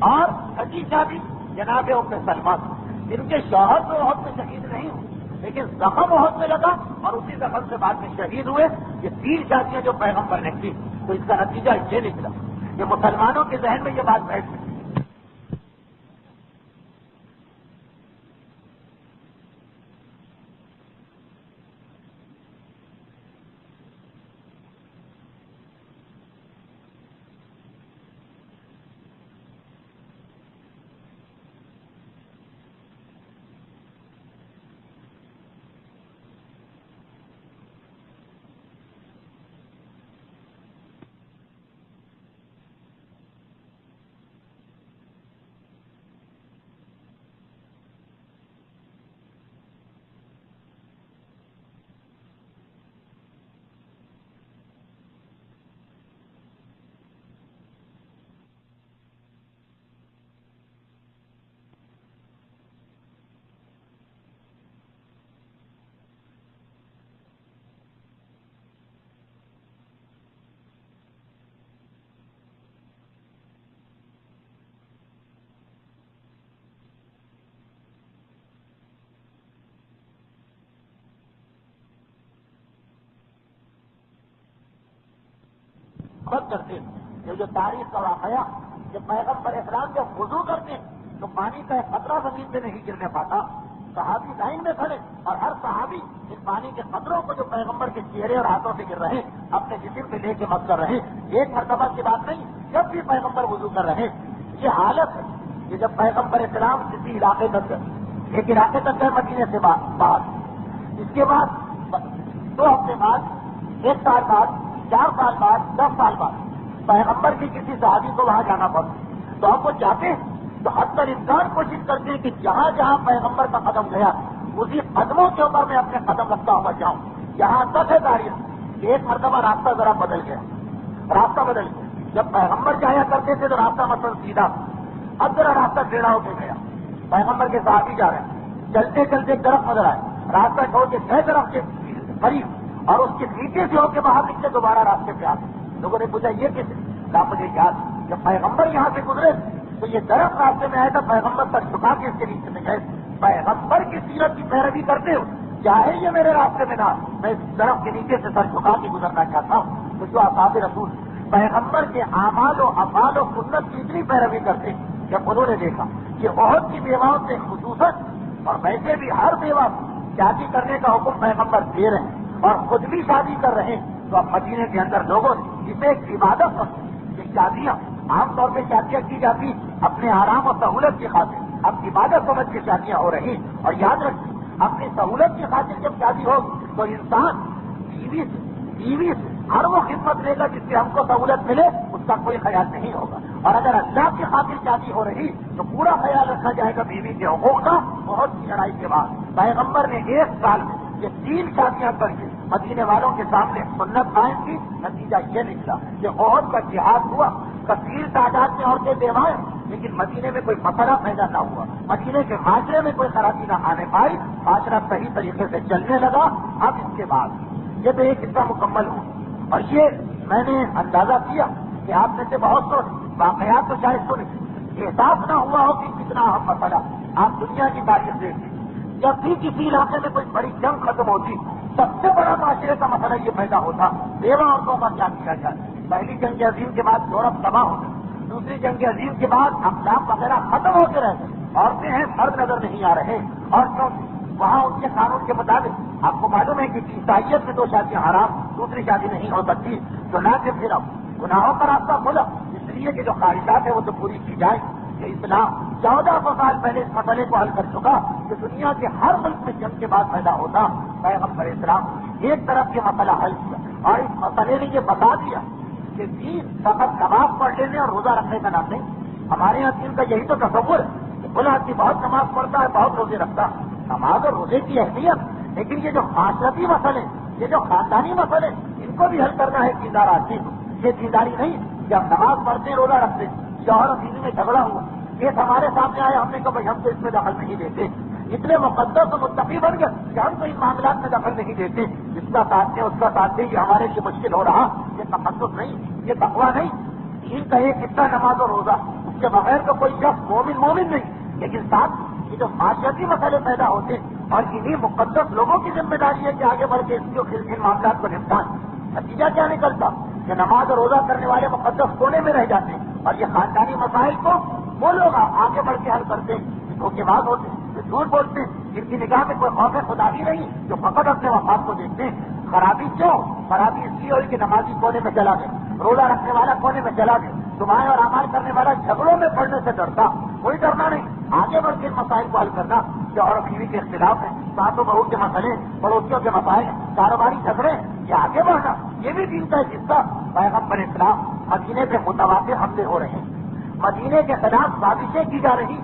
[SPEAKER 1] اور 6ٹھی شادی جناب ام سلمہ جن کے شوہر تو احد میں شہید نہیں ہوئے لیکن زخم احد میں لگا اور اسی زخم سے بعد میں شہید ہوئے۔ یہ 3 شادیاں جو پیغمبر نے کی، تو اس کا نتیجہ یہ نکلا کہ مسلمانوں کے ذہن میں یہ بات بیٹھ گئی نسبت کرتے ہیں. یہ جو تاریخ کا واقعہ کہ پیغمبر اسلام جب وضو کرتے ہیں تو پانی کا ایک قطرہ زمین پہ نہیں گرنے پاتا. صحابی لائن میں کھڑے اور ہر صحابی ان پانی کے قطروں کو جو پیغمبر کے چہرے اور ہاتھوں سے گر رہے اپنے جسم پہ لے کے مت کر رہے. ایک مرتبہ کی بات نہیں، جب بھی پیغمبر وضو کر رہے. یہ حالت ہے کہ جب پیغمبر اسلام کسی علاقے تک ایک علاقے تک گئے مدینے سے بعد، اس کے بعد 2 ہفتے بعد، 1 سال بعد، 4 سال بعد، 10 سال بعد پیغمبر کی کسی صحابی کو وہاں جانا پڑتا. تو آپ وہ جاتے ہیں تو حتی الامکان کوشش کرتے ہیں کہ جہاں جہاں پیغمبر کا قدم گیا اسی قدموں کے اوپر میں اپنے قدم رکھتا ہوا جاؤں. یہاں تک ہے تاریخ. ایک مرتبہ راستہ ذرا بدل گیا، راستہ بدل گیا. جب پیغمبر جایا کرتے تھے تو راستہ مثلا سیدھا، اب ذرا راستہ ٹیڑھا ہو کے گیا. پیغمبر کے صحابی جا رہے ہیں، چلتے چلتے ایک درخت نظر آئے، راستہ چھوڑ کے 6 درخت کے قریب اور اس کے نیچے سے ہو کے باہر نکلے دوبارہ راستے پہ آتے. لوگوں نے پوچھا یہ کس کا؟ مجھے یاد جب پیغمبر یہاں سے گزرے تو یہ درخت راستے میں آیا تھا، پیغمبر تک جھکا کے اس کے نیچے میں گئے. پیغمبر کی سیرت کی پیروی کرتے ہو، چاہے یہ میرے راستے میں نہ، میں اس درخت کے نیچے سے سر جھکا کے گزرنا چاہتا ہوں. تو جو اصحاب رسول پیغمبر کے اعمال و افعال و سنت کی اتنی پیروی کرتے جب انہوں نے دیکھا کہ عہد کی بیواؤں سے خصوصاً اور ویسے بھی ہر بیوہ شادی کرنے کا حکم پیغمبر دے رہے ہیں اور خود بھی شادی کر رہے ہیں، تو اب مدینے کے اندر لوگوں نے اسے ایک عبادت سمجھی. یہ شادیاں عام طور پہ شادیاں کی جاتی اپنے آرام اور سہولت کی خاطر، اب عبادت سمجھ کے شادیاں ہو رہی. اور یاد رکھیں اپنی سہولت کی خاطر جب شادی ہوگی تو انسان بیوی سے ہر وہ خدمت لے گا جس سے ہم کو سہولت ملے، اس کا کوئی خیال نہیں ہوگا. اور اگر اللہ کی خاطر شادی ہو رہی تو پورا خیال رکھا جائے گا بیوی کے حقوق کا. بہت سی لڑائی کے بعد پیغمبر نے 1 سال میں یہ 3 شادیاں کر کے مدینے والوں کے سامنے سنت قائم کی. نتیجہ یہ نکلا کہ عہد کا جہاد ہوا، کثیر تعداد میں عورتیں بیوائیں، لیکن مدینے میں کوئی مسئلہ پیدا نہ ہوا، مدینے کے معاشرے میں کوئی خرابی نہ آنے پائی، معاشرہ صحیح طریقے سے چلنے لگا. اب اس کے بعد یہ تو ایک حصہ مکمل ہوا اور یہ میں نے اندازہ کیا کہ آپ میں سے بہت سو واقعات تو شاید سنے، احساس نہ ہوا ہو کہ کتنا اہم مسئلہ. آپ دنیا کی تاریخ دیکھیں، جب بھی کسی علاقے میں کوئی بڑی جنگ ختم ہوتی سب سے بڑا معاشرے کا مسئلہ یہ پیدا ہوتا بیوہ عورتوں کا کیا کیا جائے. پہلی جنگ عظیم کے بعد یورپ تباہ ہو گئی، دوسری جنگ عظیم کے بعد اخلاق وغیرہ ختم ہو کے رہتے، عورتیں ہیں مرد نظر نہیں آ رہے. اور وہاں ان کے قانون کے مطابق آپ کو معلوم ہے کہ عیسائیت میں 2 شادیاں حرام، دوسری شادی نہیں ہو سکتی. تو نہ کہ پھر اب گناہوں کا راستہ کھلا، اس لیے کہ جو خواہشات ہیں وہ تو پوری کی جائیں. کہ اسلام 1400 سال پہلے اس مسئلے کو حل کر چکا کہ دنیا کے ہر ملک میں جنگ کے بعد پیدا ہوتا. پیغمبر اسلام ایک طرف یہ مسئلہ حل کیا اور اس مسئلے نے یہ بتا دیا کہ دین فقط نماز پڑھ لینے اور روزہ رکھنے کا نام نہیں. ہمارے یہاں دین کا یہی تو تصور ہے کہ بلا آدمی بہت نماز پڑھتا ہے، بہت روزے رکھتا ہے. نماز اور روزے کی اہمیت، لیکن یہ جو معاشرتی مسئلے، یہ جو خاندانی مسئلے، ان کو بھی حل کرنا ہے دیندار آدمی کو. یہ دینداری نہیں کہ ہم نماز پڑھتے روزہ رکھتے، شوہر اور بیوی میں جھگڑا ہوا، یہ ہمارے سامنے آیا، ہم نے کہا بھائی ہم تو اس میں دخل نہیں دیتے. اتنے مقدس اور متقی بن گئے کہ ہم تو ان معاملات میں دخل نہیں دیتے. اس کا ساتھ دیں، اس کا ساتھ دیں، یہ ہمارے لیے مشکل ہو رہا. یہ تقدس نہیں، یہ تقویٰ نہیں. دین کا ایک حصہ نماز اور روزہ، اس کے بغیر تو کوئی شخص مومن نہیں. لیکن ساتھ یہ جو معاشرتی مسئلے پیدا ہوتے اور انہیں مقدس لوگوں کی ذمہ داری ہے کہ آگے بڑھ کے ان معاملات کو نپٹائیں. نتیجہ کیا نکلتا کہ نماز اور روزہ کرنے والے مقدس کونے میں رہ جاتے ہیں اور یہ خاندانی مسائل کو وہ لوگ آگے بڑھ کے حل کرتے ہیں. دھوکے باز ہوتے ہیں، جو جھوٹ بولتے ہیں، جن کی نگاہ میں کوئی خوف خدا بھی نہیں، جو فقط اپنے وفات کو دیکھتے ہیں. خرابی کیوں؟ خرابی اس لیے ہوئی کہ نمازی کونے میں چلا گیا، روزہ رکھنے والا کونے میں چلا گیا، دعائیں اور اعمال کرنے والا جھگڑوں میں پڑنے سے ڈرتا. کوئی ڈرنا نہیں، آگے بڑھ کے ان مسائل کو حل کرنا. شوہر اور بیوی کے اختلاف ہیں، ساس و بہو کے مسئلے، پڑوسیوں کے مسائل، کاروباری جھگڑے، یہ آگے بڑھنا یہ بھی دین کا ایک حصہ. پیغمبر اسلام مدینے پہ متواتر حملے ہو رہے ہیں، مدینے کے خلاف سازشیں کی جا رہی.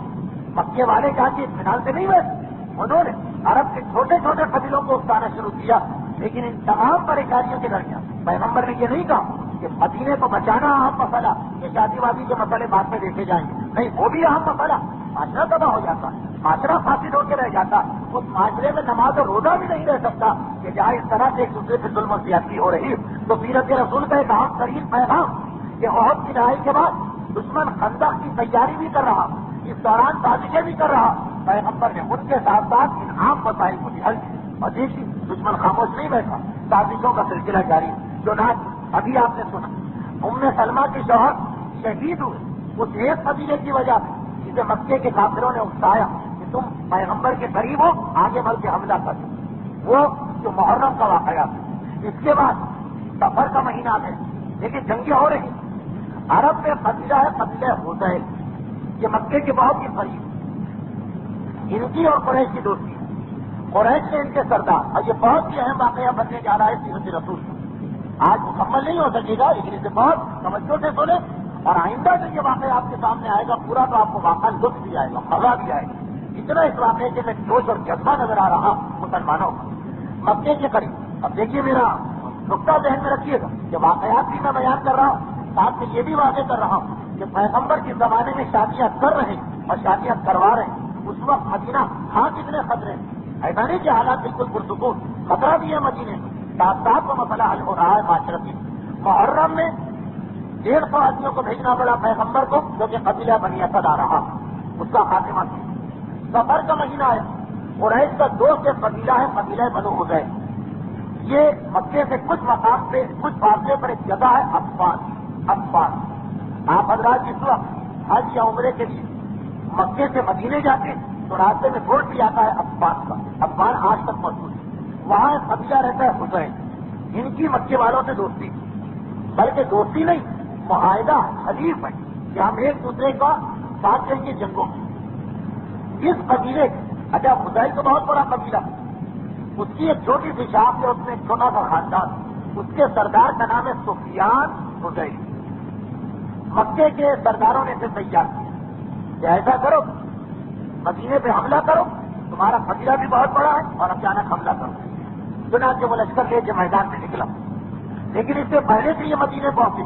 [SPEAKER 1] مکے والے جا کے اطمینان سے نہیں بیٹھے، انہوں نے عرب کے چھوٹے چھوٹے قبیلوں کو اکسانا شروع کیا. لیکن ان تمام پریشانیوں کے درمیان پیغمبر نے یہ نہیں کہا کہ مدینے کو بچانا اہم مسئلہ، یہ شادی وادی کے مسئلے بعد میں دیکھے جائیں گے. نہیں، وہ بھی اہم مسئلہ. معاشرہ تباہ ہو جاتا ہے، معاشرہ فاسد ہو کے رہ جاتا. اس معاشرے میں نماز اور روزہ بھی نہیں رہ سکتا کہ جہاں اس طرح سے ایک دوسرے سے ظلم و زیادتی ہو رہی. تو سیرت رسول کا ایک اہم ترین پیغام کہ عہد کی لڑائی کے بعد دشمن خندق کی تیاری بھی کر رہا، اس دوران سازشیں بھی کر رہا. پیغمبر نے ان کے ساتھ ساتھ ان عام مسائل کو بھی حل کیا. اور دیکھیے دشمن خاموش نہیں بیٹھا، سازشوں کا سلسلہ جاری. جو نہ ابھی آپ نے سنا ام سلمہ کے شوہر شہید ہوئے اس ایک قبیلے کی وجہ سے جسے مکے کے کافروں نے اکسایا کہ تم پیغمبر کے قریب ہو آگے بڑھ کے حملہ کر دو، وہ جو محرم کا واقعہ تھا۔ اس کے بعد سفر کا مہینہ ہے لیکن جنگیں ہو رہی، عرب میں قبیلہ ہے قبیلہ حذیل، یہ مکے کے بہت ہی قریب، ان کی اور قریش کی دوستی، قریش نے ان کے سردار، اور یہ بہت ہی اہم واقعہ بننے جا رہا ہے سیرت رسول کا۔ آج مکمل نہیں ہو سکے گا لیکن اسے بہت توجہ سے سنیں، اور آئندہ جو یہ واقعہ آپ کے سامنے آئے گا پورا تو آپ کو واقعہ لطف بھی آئے گا، مزہ بھی آئے گا۔ اتنا اس واقعے کے میں جوش اور جذبہ نظر آ رہا مسلمانوں کا مکے کے قریب۔ اب دیکھیے میرا نقطہ ذہن میں رکھیے گا کہ واقعات بھی میں بیان کر رہا ہوں، ساتھ میں یہ بھی واضح کر رہا ہوں کہ پیغمبر کے زمانے میں شادیاں کر رہے ہیں اور شادیاں کروا رہے ہیں، اس وقت مدینہ ہاں کتنے خطرے ہیں، ایسا نہیں کہ حالات بالکل پرسکون، خطرہ بھی ہے مدینے میں، ساتھ ساتھ وہ مسئلہ حل ہو رہا ہے معاشرتی۔ محرم میں 150 آدمیوں کو بھیجنا پڑا پیغمبر کو جو کہ قبیلہ بنی اسد آ رہا، اس کا خاتمہ کیا۔ سفر کا مہینہ ہے، قریش کا دوست قبیلہ ہے قبیلہ بنو حذیل، یہ مکے سے کچھ مقام پہ کچھ فاصلے پر ایک جگہ ہے عفان۔ آپ حضرات جس وقت حج یا عمرے کے لیے مکے سے مدینے جاتے تو راستے میں بورڈ بھی آتا ہے عفان کا، عفان آج تک موجود ہے، وہاں ایک قبیلہ رہتا ہے حذیل، ان کی مکے والوں سے دوستی، بلکہ دوستی نہیں معاہدہ حلیف ہے کہ ہم ایک دوسرے کا ساتھ دیں گے جنگوں میں۔ اس قبیلے اچھا حذیل تو بہت بڑا قبیلہ، اس کی ایک چھوٹی سی شاخ ہے، اس میں ایک چھوٹا سا خاندان، اس کے سردار کا نام ہے سفیان حذیل۔ مکے کے سرداروں نے اسے تیار کیا کہ ایسا کرو مدینے پہ حملہ کرو، تمہارا قبیلہ بھی بہت بڑا ہے اور اچانک حملہ کرو۔ چنانچہ وہ لشکر لے کے میدان میں نکلا، لیکن اس سے پہلے سے یہ مدینے پہنچے،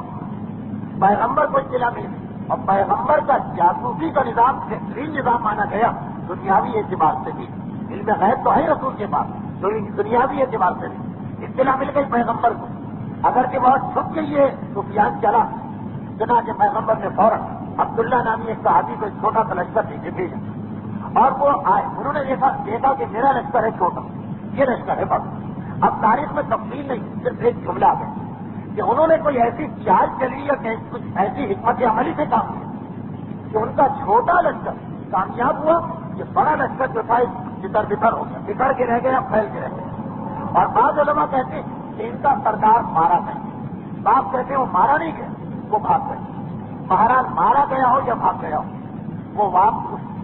[SPEAKER 1] پیغمبر کو اطلاع ملی اور پیغمبر کا جاسوسی کا نظام بہترین نظام مانا گیا دنیاوی اعتبار سے بھی، علم غیب تو ہے رسول کے پاس، تو دنیاوی اعتبار سے بھی اطلاع مل گئی پیغمبر کو، اگرچہ بہت چھپ کے یہ سفیان چلا، چنانچہ پیغمبر نے فوراً عبداللہ نامی ایک صحابی کو ایک چھوٹا سا لشکر دے کے بھیجا، اور وہ آئے، انہوں نے دیکھا کہ میرا لشکر ہے چھوٹا، یہ لشکر ہے بس۔ اب تاریخ میں تفصیل نہیں، صرف ایک جملہ ہے کہ انہوں نے کوئی ایسی چال چلی یا کچھ ایسی حکمت عملی سے کام کیا کہ ان کا چھوٹا لشکر کامیاب ہوا، یہ بڑا لشکر جو تھا بتر بتر ہو گیا، بکھر کے رہ گیا، پھیل کے رہ گیا۔ اور بعض علماء کہتے ہیں کہ ان کا سردار مارا گیا، باپ کہتے ہیں وہ مارا نہیں گیا، وہ بھاگ گیا، مہاراج مارا گیا ہو یا بھاگ گیا ہو، وہ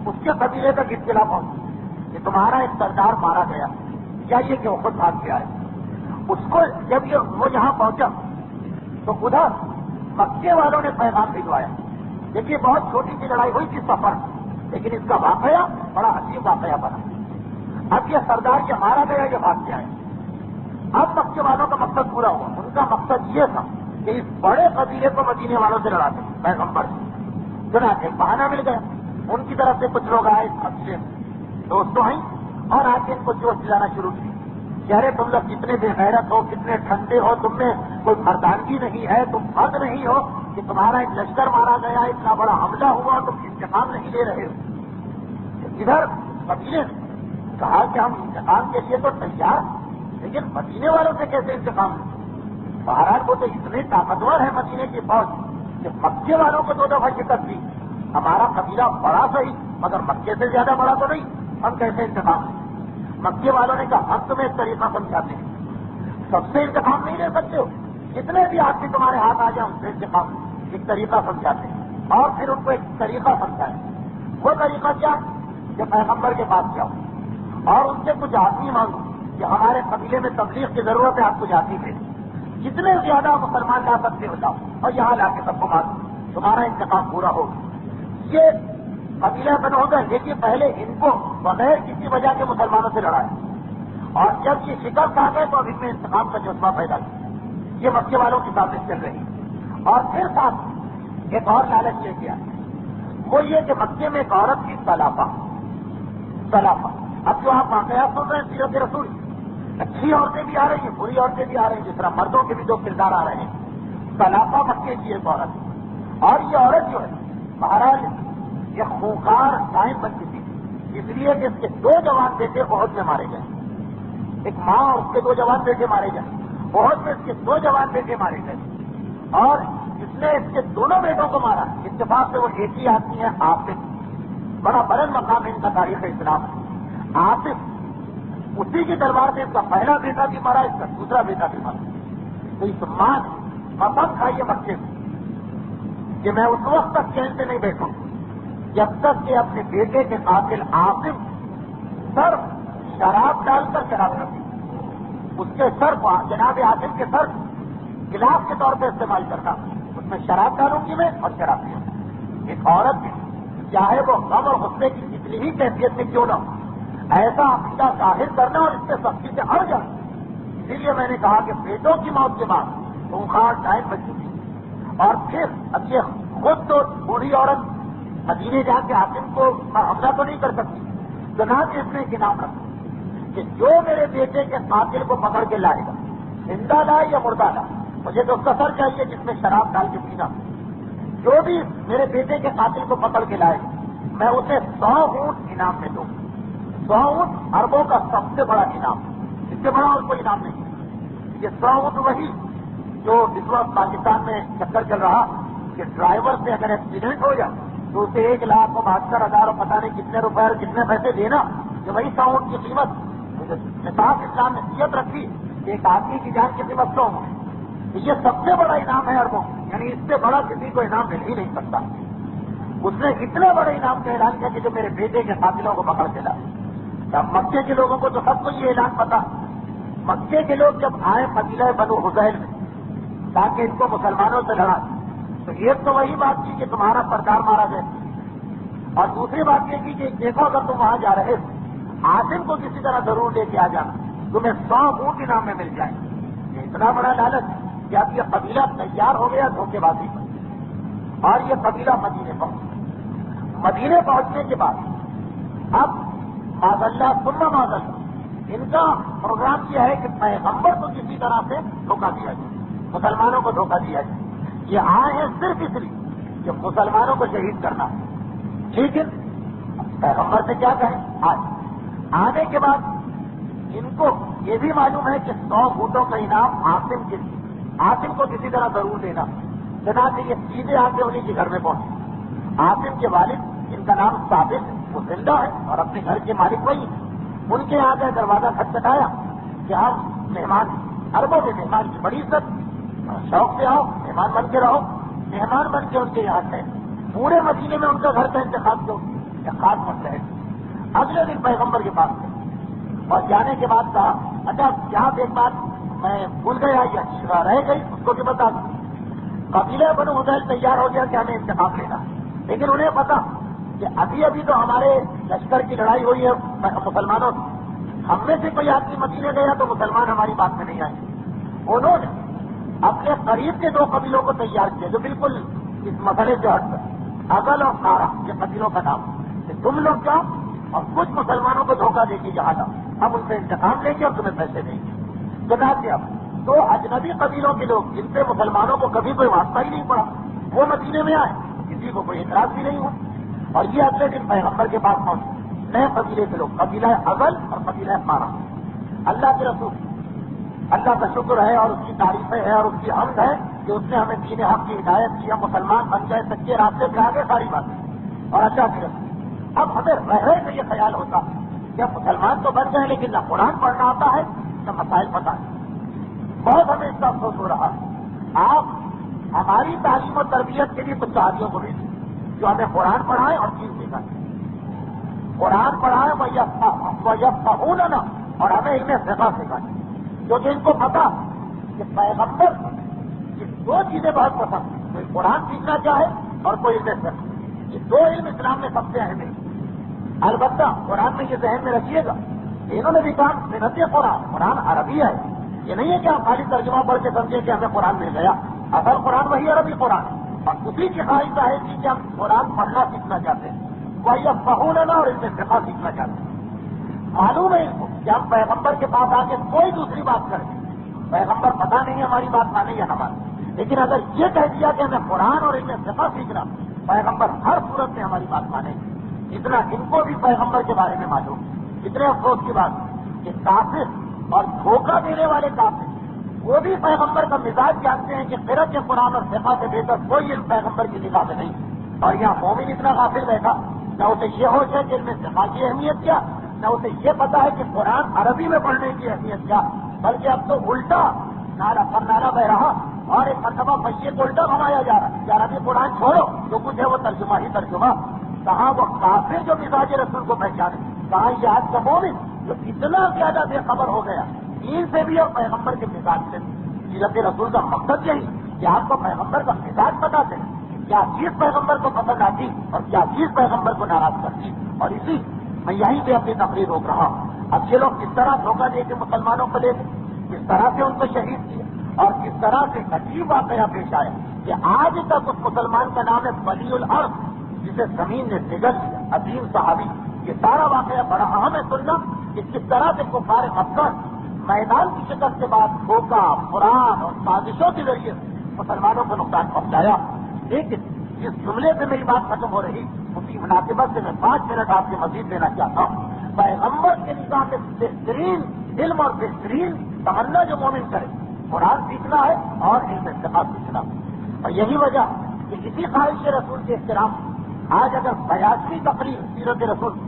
[SPEAKER 1] اس کے قبیلے تک اطلاع پہنچی کہ تمہارا ایک سردار مارا گیا، یا یہ کہ وہ خود بھاگ کے آئے۔ اس کو جب وہ یہاں پہنچا تو ادھر مکے والوں نے پیغام بھجوایا، دیکھیے بہت چھوٹی سی لڑائی ہوئی تھی سفر، لیکن اس کا واقعہ بڑا عجیب واقعہ بنا۔ اب یہ سردار یہ مارا گیا، یہ بھاگ کے آئے۔ اب مکے والوں کا مقصد پورا ہوا، ان کا مقصد یہ تھا کہ اس بڑے قبیلے کو مدینے والوں سے لڑا دیں پیغمبر سے۔ چنانچہ بہانہ مل گیا، ان کی طرف سے کچھ لوگ آئے قبیلے میں، دوستوں ہیں، اور آ کے ان کو جوش دلانا شروع کی، چہرے تم لوگ کتنے بے غیرت ہو، کتنے ٹھنڈے ہو، تم میں کوئی مردانگی نہیں ہے، تم مرد نہیں ہو کہ تمہارا ایک لشکر مارا گیا، اتنا بڑا حملہ ہوا، تم انتقام نہیں لے رہے ہو۔ ادھر قبیلے نے کہا کہ ہم انتقام کے لیے تو تیار، لیکن مدینے والوں سے کیسے انتقام لیں؟ بہرحال وہ تو اتنے طاقتور ہے مدینے کی فوج کہ مکے والوں کو 2 دفعہ شکست دی، ہمارا قبیلہ بڑا صحیح مگر مکے سے زیادہ بڑا تو نہیں، ہم کیسے انتقام لیں؟ مکے والوں نے کہا ہم تمہیں ایک طریقہ سمجھاتے ہیں، سب سے انتقام نہیں لے سکتے ہو، جتنے بھی آدمی تمہارے ہاتھ آ جائیں ان سے انتقام، ایک طریقہ سمجھاتے ہیں، اور پھر ان کو ایک طریقہ سمجھائے۔ وہ طریقہ کیا کہ پیغمبر کے پاس جاؤ اور ان سے کچھ آدمی مانگو کہ ہمارے قبیلے میں تبلیغ کی ضرورت ہے، آپ کچھ آدمی بھیجیں، جتنے زیادہ مسلمان لا سکتے ہو جاؤ اور یہاں لا کے سب کو مانگو، تمہارا انتقام پورا ہوگا۔ یہ قبیلہ بنو حذیل، دیکھیے پہلے ان کو بغیر کسی وجہ کے مسلمانوں سے لڑایا، اور جب یہ شکست آ گئے تو اب ان میں انتقام کا جذبہ پیدا کیا، یہ مکے والوں کی سازش چل رہی ہے۔ اور پھر ساتھ ایک اور لالچ لے کے آئے، وہ یہ کہ مکے میں ایک عورت کی سلافہ، اب جو آپ واقعات سن رہے ہیں سیرت رسول، اچھی عورتیں بھی آ رہی ہیں، بری عورتیں بھی آ رہی ہیں، جس طرح مردوں کے بھی 2 کردار آ رہے ہیں۔ سلافہ مکے کی ایک عورت، اور یہ عورت جو ہے مہاراج یہ خوکار ٹائم بن چکی تھی، اس لیے کہ اس کے 2 جوان بیٹے عہد میں مارے گئے، ایک ماں اور اس کے 2 جوان بیٹے مارے گئے، عہد میں اس کے 2 جوان بیٹے مارے گئے، اور جس نے اس کے دونوں بیٹوں کو مارا، اتفاق سے وہ ایک ہی آدمی ہے، عاصف، بڑا بلند مقام ہے ان کا تاریخ اسلام ہے۔ عاصف اسی کے دربار سے اس کا پہلا بیٹا بھی مارا، اس کا دوسرا بیٹا بھی مارا۔ تو اس ماں قسم کھائیے بچے کو کہ میں اس وقت تک چین سے نہیں بیٹھوں جب تک کہ اپنے بیٹے کے قاتل عاصف سر شراب ڈال کر شراب نہ پی، اس کے سر کو جناب عاصف کے سر گلاس کے طور پہ استعمال کرتا، اس میں شراب ڈالوں گی میں اور شراب پیوں۔ ایک عورت بھی چاہے وہ غم اور غصے کی کتنی ہی کیفیت میں کیوں نہ ہو، ایسا عقیدہ ظاہر کرنا اور اس سے سختی سے اڑ جانا۔ اسی لیے میں نے کہا کہ بیٹوں کی موت کے بعد خونخوار ٹائم بچ چکی، اور پھر اب یہ خود تو بوڑھی عورت مدینے جا کے عاصم کو حملہ تو نہیں کر سکتی، چنانچہ اس نے ایک انعام رکھا کہ جو میرے بیٹے کے قاتل کو پکڑ کے لائے گا، زندہ لائے یا مردہ لائے، مجھے تو اس کا سر چاہیے جس میں شراب ڈال کے پینا، جو بھی میرے بیٹے کے قاتل کو پکڑ کے لائے میں اسے 100 اونٹ انعام میں دوں۔ 100 اونٹ اربوں کا سب سے بڑا انعام، اس سے بڑا اور کوئی انعام نہیں۔ یہ 100 اونٹ وہی جو اس وقت پاکستان میں چکر چل رہا کہ ڈرائیور سے اگر ایکسیڈنٹ ہو جائے تو اسے 1,72,000 اور پتہ نہیں کتنے روپے اور کتنے پیسے دینا، کہ وہی 100 اونٹ کی قیمت نصاب اسلام نے نیت رکھی کہ ایک آدمی کی جان کی قیمت 100 اونٹ۔ یہ سب سے بڑا انعام ہے اربوں، یعنی اس سے بڑا کسی کو انعام مل ہی نہیں سکتا۔ اس نے اتنے بڑے انعام کا اعلان کیا کہ جو میرے بیٹے کے قاتلوں کو پکڑ کے لائے۔ اب مکے کے لوگوں کو تو سب کو یہ اعلان پتا، مکے کے لوگ جب آئے قبیلہ بنو حذیل میں تاکہ ان کو مسلمانوں سے لڑا، تو ایک تو وہی بات کی کہ تمہارا سردار مارا گیا، اور دوسری بات یہ کی کہ دیکھو اگر تم وہاں جا رہے عاصم کو کسی طرح ضرور لے کے آ جانا، تمہیں 100 اونٹ انعام میں مل جائیں۔ یہ اتنا بڑا لالچ کہ اب یہ قبیلہ تیار ہو گیا دھوکے بازی پر، اور یہ قبیلہ مدینے پہنچنے کے بعد اب معاذ اللہ ثم معاذ اللہ ان کا پروگرام یہ ہے کہ پیغمبر کو کسی طرح سے دھوکہ دیا جائے، مسلمانوں کو دھوکہ دیا جائے۔ یہ آئے ہیں صرف اس لیے کہ مسلمانوں کو شہید کرنا ہے۔ ٹھیک ہے، پیغمبر سے کیا کہیں؟ آنے کے بعد ان کو یہ بھی معلوم ہے کہ 100 اونٹوں کا انعام عاصم کو کسی طرح ضرور دینا، چنانچہ یہ سیدھے آ کے انہیں کے گھر میں پہنچے۔ عاصم کے والد، ان کا نام ثابت، وہ زندہ ہے اور اپنے گھر کے مالک وہی ہیں۔ ان کے یہاں گئے، دروازہ کھٹکھٹایا کہ آپ مہمان، اربوں کے مہمان کی بڑی عزت، شوق سے آؤ، مہمان بن کے رہو۔ مہمان بن کے ان کے یہاں گئے، پورے مدینے میں ان کا گھر کا انتخاب کیوں؟ یہ خاص مسئلہ ہے۔ اگلے دن پیغمبر کے پاس گئے اور جانے کے بعد کہا اچھا یہاں ایک بات میں بھول گیا یا رہ گئی، اس کو بھی بتا دوں۔ قبیلہ بنو حذیل تیار ہو گیا کہ ہمیں انتخاب لینا، لیکن انہیں پتا کہ ابھی تو ہمارے لشکر کی لڑائی ہوئی ہے مسلمانوں سے، ہم میں سے کوئی آدمی مدینے گیا تو مسلمان ہماری بات میں نہیں آئے۔ انہوں نے اپنے قریب کے 2 قبیلوں کو تیار کیا جو بالکل اس مسئلے سے ہٹ کر، اغل اور سارا، یہ قبیلوں کا نام، کہ تم لوگ جاؤ اور کچھ مسلمانوں کو دھوکہ دے کے یہاں لاؤ، ہم ان سے انتقام لیں گے اور تمہیں پیسے دیں گے۔ چنانچہ اب 2 اجنبی قبیلوں کے لوگ جن سے مسلمانوں کو کبھی کوئی واسطہ ہی نہیں پڑا، وہ مدینے میں آئے، کسی کو کوئی اعتراض بھی نہیں ہوا، اور یہ اگلے دن پیغمبر کے پاس پہنچے نئے قبیلے کے لوگ، قبیلہ اغل اور قبیلہ سارا۔ اللہ کے رسول، اللہ کا شکر ہے اور اس کی تعریفیں ہے اور اس کی حمد ہے کہ اس نے ہمیں دین حق کی ہدایت کی، ہم مسلمان بن گئے، سچے راستے پہ آ گئے، ساری باتیں، اور اللہ کے رسول۔ اب ہمیں رہ رہے یہ خیال ہوتا کہ اب مسلمان تو بن گئے لیکن نہ قرآن پڑھنا آتا ہے نہ مسائل پتہ ہے۔ بہت ہمیں اس کا افسوس ہو رہا ہے۔ آپ ہماری تعلیم و تربیت کے لیے کچھ صحابیوں کو بھیجیں جو ہمیں قرآن پڑھائیں اور چیز سکھائیں، قرآن پڑھائیں وَيَفْقَهُونَ اور ہمیں علم فقہ سکھائیں، کیونکہ ان کو پتا کہ پیغمبر یہ 2 چیزیں بہت پسند ہیں، کوئی قرآن سیکھنا چاہے اور کوئی علم فقہ، یہ 2 علم اسلام میں سب سے اہم ہے۔ البتہ قرآن میں یہ ذہن میں رکھیے گا، انہوں نے بھی کہا سنت قرآن عربی ہے، یہ نہیں ہے کہ آپ خالی ترجمہ پڑھ کے سمجھیں کہ ہمیں قرآن مل گیا، اصل قرآن وہی عربی قرآن ہے، اور اسی کی خواہش ہے کہ ہم قرآن پڑھنا سیکھنا چاہتے ہیں، وہی اب پہنچنا اور اس سے فقہ سیکھنا چاہتے ہیں۔ معلوم ہے ان کو کہ ہم پیغمبر کے پاس آ کے کوئی دوسری بات کریں، پیغمبر پتا نہیں ہماری بات مانے یا نہ مانے، لیکن اگر یہ کہہ دیا کہ ہمیں قرآن اور علم فقہ سیکھنا، پیغمبر ہر صورت میں ہماری بات مانے گے۔ اتنا ان کو بھی پیغمبر کے بارے میں معلوم، اتنے افسوس کی بات کہ کافر اور دھوکہ دینے والے کافر وہ بھی پیغمبر کا مزاج جانتے ہیں کہ قرأت قرآن اور فقہ سے بہتر کوئی اس پیغمبر کی نگاہ میں نہیں. اور یہاں مومن اتنا غافل بیٹھا، نہ اسے یہ ہوش ہے کہ ان میں فقہ کی اہمیت کیا، نہ اسے یہ پتا ہے کہ قرآن عربی میں پڑھنے کی اہمیت کیا، بلکہ اب تو الٹا نعرہ پر نعرہ بہ رہا اور ایک مرتبہ پہیے کو الٹا گھمایا جا رہا ہے کہ عربی قرآن چھوڑو، جو کچھ ہے وہ ترجمہ ہی ترجمہ. کہاں وہ کافر جو مزاج رسول کو پہچانے، کہاں یہ آج کا مومن جو اتنا زیادہ بے خبر ہو گیا دین سے بھی اور پیغمبر کے مزاج سے بھی. سیرت رسول کا مقصد یہی کہ آپ کو پیغمبر کا مزاج پتا چلے، کیا چیز پیغمبر کو پسند آتی اور کیا چیز پیغمبر کو ناراض کرتی. اور اسی میں یہیں پہ اپنی تقریر روک رہا ہوں. اب یہ لوگ کس طرح دھوکہ دے کے مسلمانوں کو لے گئے، کس طرح سے ان کو شہید کیا اور کس طرح سے عجیب واقعہ پیش آیا کہ آج تک اس مسلمان کا نام ہے ولی الارض، جسے زمین نے بگڑ لیا، عظیم صحابی. یہ سارا واقعہ بڑا اہم ہے سننا کہ کس طرح سے کفار مکہ میدان کی شکست کے بعد دھوکہ، قرآن اور سازشوں کے ذریعے مسلمانوں کو نقصان پہنچایا. لیکن جس جملے سے میری بات ختم ہو رہی اسی مناسبت سے میں 5 منٹ آپ کے مزید دینا چاہتا ہوں. پیغمبر کے نظام میں بہترین علم اور بہترین تمنا جو مومن کرے قرآن سیکھنا ہے اور علم فقہ سیکھنا. اور یہی وجہ کہ اسی خواہش رسول کے احترام آج اگر 82 تقریر سیرت رسول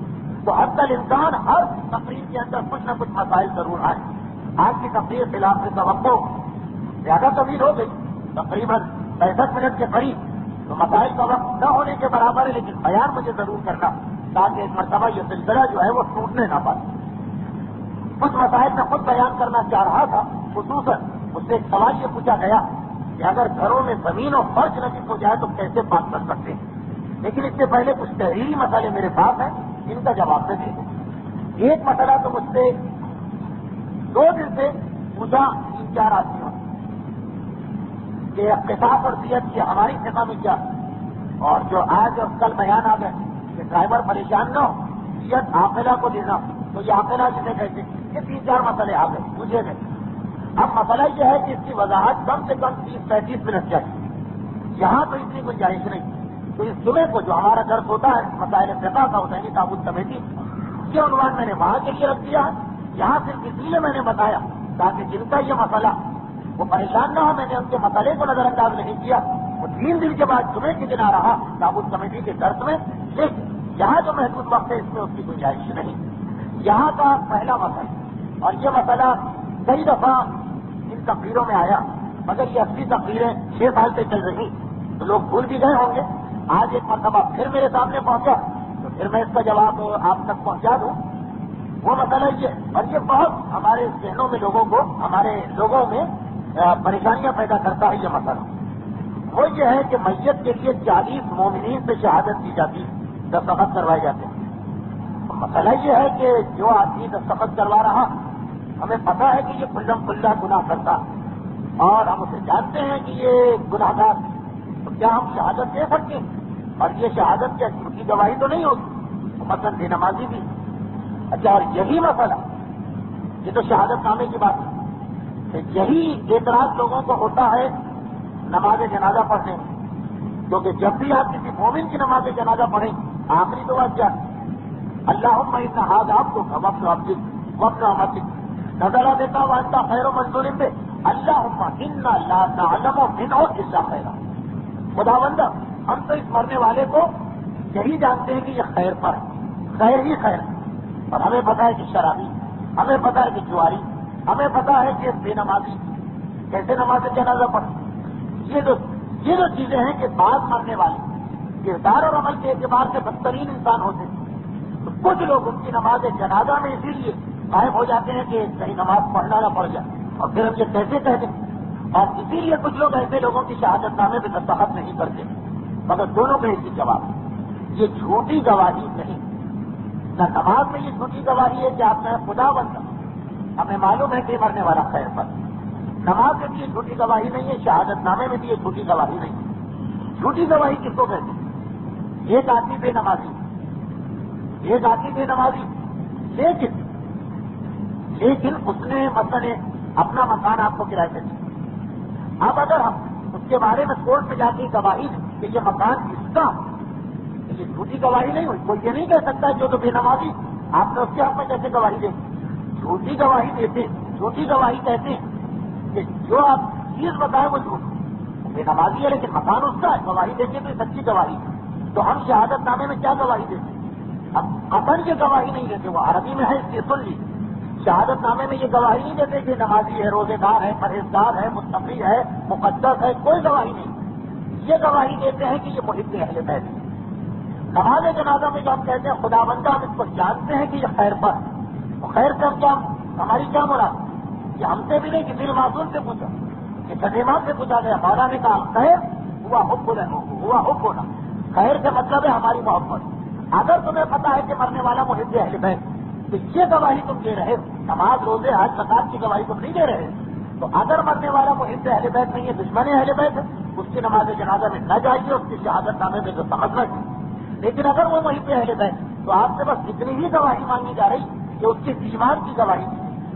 [SPEAKER 1] تو حتی الامکان ہر تقریر کے اندر کچھ نہ کچھ مسائل ضرور آئے. آج کی تقریر خلاف سے توقع زیادہ طویل ہو گئی، تقریباً 65 منٹ کے قریب، تو مسائل کا وقت نہ ہونے کے برابر ہے، لیکن بیان مجھے ضرور کرنا تاکہ ایک مرتبہ یہ سلسلہ جو ہے وہ ٹوٹنے نہ پائے. کچھ مسائل میں خود بیان کرنا چاہ رہا تھا. خصوصاً مجھ سے ایک سوال یہ پوچھا گیا کہ اگر گھروں میں زمین اور فرش نصیب ہو جائے تو کیسے پاک کر سکتے ہیں. لیکن اس سے پہلے کچھ تحریری مسئلے میرے پاس ہیں، ان کا جواب میں دے دوں. ایک مسئلہ تو مجھ سے 2 دن سے پوچھا 3-4 آدمیوں کہ اقتصاد اور دیت کی ہماری فقہ میں کیا، اور جو آج اور کل بیان آ گئے کہ ڈرائیور پریشان نہ ہو، دیت عاقلہ کو دینا، تو یہ عاقلہ جسے کہتے ہیں. یہ 3-4 مسئلے آ گئے پوچھے گئے. اب مسئلہ یہ ہے کہ اس کی وضاحت کم سے کم 30-35 منٹ چاہیے. یہاں تو اتنی گنجائش نہیں. تو اس جمعے کو جو ہمارا درس ہوتا ہے مسائل فقہ کا حسینی تعاون کمیٹی، یہ عنوان میں نے وہاں کے لیے رکھ دیا ہے. یہاں صرف اس لیے میں نے بتایا تاکہ جن کا یہ مسئلہ وہ پریشان نہ ہو. میں نے ان کے مسئلے کو نظر انداز نہیں کیا. وہ 3 دن کے بعد جمعے کے دن آ رہا تعاون کمیٹی کے درس میں. لیکن یہاں جو محدود وقت ہے اس میں اس کی گنجائش نہیں. یہاں کا پہلا مسئلہ، اور یہ مسئلہ کئی دفعہ ان تقریروں میں آیا، مگر یہ 80 تقریریں 6 سال سے چل رہی تو لوگ بھول بھی گئے ہوں گے. آج ایک مرتبہ پھر میرے سامنے پہنچا تو پھر میں اس کا جواب آپ تک پہنچا دوں. وہ مسئلہ یہ، اور یہ بہت ہمارے ذہنوں میں لوگوں کو، ہمارے لوگوں میں پریشانیاں پیدا کرتا ہے یہ مسئلہ. وہ یہ ہے کہ میت کے لیے 40 مومنین سے شہادت دی جاتی، دستخط کروائے جاتے ہیں. مسئلہ یہ ہے کہ جو آدمی دستخط کروا رہا ہمیں پتا ہے کہ یہ کھلم کھلا گناہ کرتا اور ہم اسے جانتے ہیں کہ یہ گناہ گار، تو کیا ہم شہادت دے سکتے ہیں؟ اور یہ شہادت کیا جھوٹی گواہی تو نہیں ہوگی؟ مثلاً بے نمازی بھی. اچھا، اور یہی مسئلہ، یہ تو شہادت نامے کی بات ہے، کہ یہی اعتراض لوگوں کو ہوتا ہے نماز جنازہ پڑھنے میں. کیونکہ جب بھی آپ کسی مومن کی نماز جنازہ پڑھیں آخری دعا کیا، اللہم ان ھذا عبدک وابن عبدک وابن امتک نظر دیتا وانتا خیر و منظور پہ اللہم انا لا نعلم منہ الا خیرا. خداوندہ ہم تو اس مرنے والے کو یہی جانتے ہیں کہ یہ خیر پر ہے، خیر ہی خیر ہے، اور ہمیں پتا ہے کہ شرابی، ہمیں پتا ہے کہ جواری، ہمیں پتا ہے کہ بے نمازی کیسے نماز جنازہ پڑھے. یہ جو چیزیں ہیں کہ بعض مرنے والے کردار اور عمل کے اعتبار سے بدترین انسان ہوتے ہیں، تو کچھ لوگ ان کی نماز جنازہ میں اسی لیے غائب ہو جاتے ہیں کہ کہیں نماز پڑھنا نہ پڑ جائے، اور پھر ہم یہ کیسے کہہ دیں. اور اسی لیے کچھ لوگ ایسے لوگوں کی شہادت نامے میں دستخط نہیں کرتے. مگر دونوں کا ایک ہی جواب ہے، یہ جھوٹی گواہی نہیں. نہ نماز میں یہ جھوٹی گواہی ہے کہ آپ نے خدا بندہ، ہمیں معلوم ہے کہ مرنے والا خیر پر. نماز میں بھی یہ جھوٹی گواہی نہیں ہے، شہادت نامے میں بھی یہ جھوٹی گواہی نہیں. جھوٹی گواہی کس کو کہتے ہیں؟ ایک آدمی بے نمازی، ایک آدمی بے نمازی، لیکن اس نے مثلا اپنا مکان آپ کو کرائے پہ دیا. اب اگر ہم اس کے بارے میں کورٹ میں جا کے گواہی دیں کہ یہ مکان اس کا، یہ جھوٹی گواہی نہیں ہوئی. کوئی یہ نہیں کہہ سکتا جو تو بے نمازی آپ نے اس کے حق میں کیسے گواہی دیں. جھوٹی گواہی دیتے، جھوٹی گواہی کہتے ہیں کہ جو آپ چیز بتائیں وہ جھوٹ بے نمازی ہے لیکن مکان اس کا ہے، گواہی دیکھیں تو سچی گواہی، تو ہم شہادت نامے میں کیا گواہی دیتے ہیں؟ اب قطعاً یہ گواہی نہیں دیتے، وہ عربی میں ہے اس لیے سن لی، شہادت نامے میں یہ گواہی نہیں دیتے کہ نمازی ہے، روزے دار ہے، پرہیزگار ہے، متقی ہے، مقدس ہے، کوئی گواہی نہیں، یہ گواہی دیتے ہیں کہ یہ محب اہل بیت ہے۔ نماز جنازہ میں جو ہم کہتے ہیں خدا بندہ، ہم اس کو جانتے ہیں کہ یہ خیر پر ہے، تو خیر سے ہم کیا، ہماری کیا مراد؟ یہ ہم سے بھی نہیں، کسی نے معصوم سے پوچھا، یہ سلیمان سے پوچھا گیا، مولا نے کہا خیر ہوا حب ہوا حب ہونا، خیر سے مطلب ہے ہماری محبت۔ اگر تمہیں پتا ہے کہ مرنے والا محب اہل بیت، تو یہ گواہی تم دے رہے ہو، نماز روزے حج زکات کی گواہی تم نہیں دے رہے، تو اگر مرنے والا محب اہل بیت نہیں ہے، دشمن اہل بیت ہے، اس کی نماز جنازہ میں نہ جائیے، اس کی شہادت نامے میں جو سمجھنا چاہیے۔ لیکن اگر وہ محب اہل بیت، تو آپ سے بس اتنی ہی گواہی مانگی جا رہی کہ اس کے ایمان کی گواہی،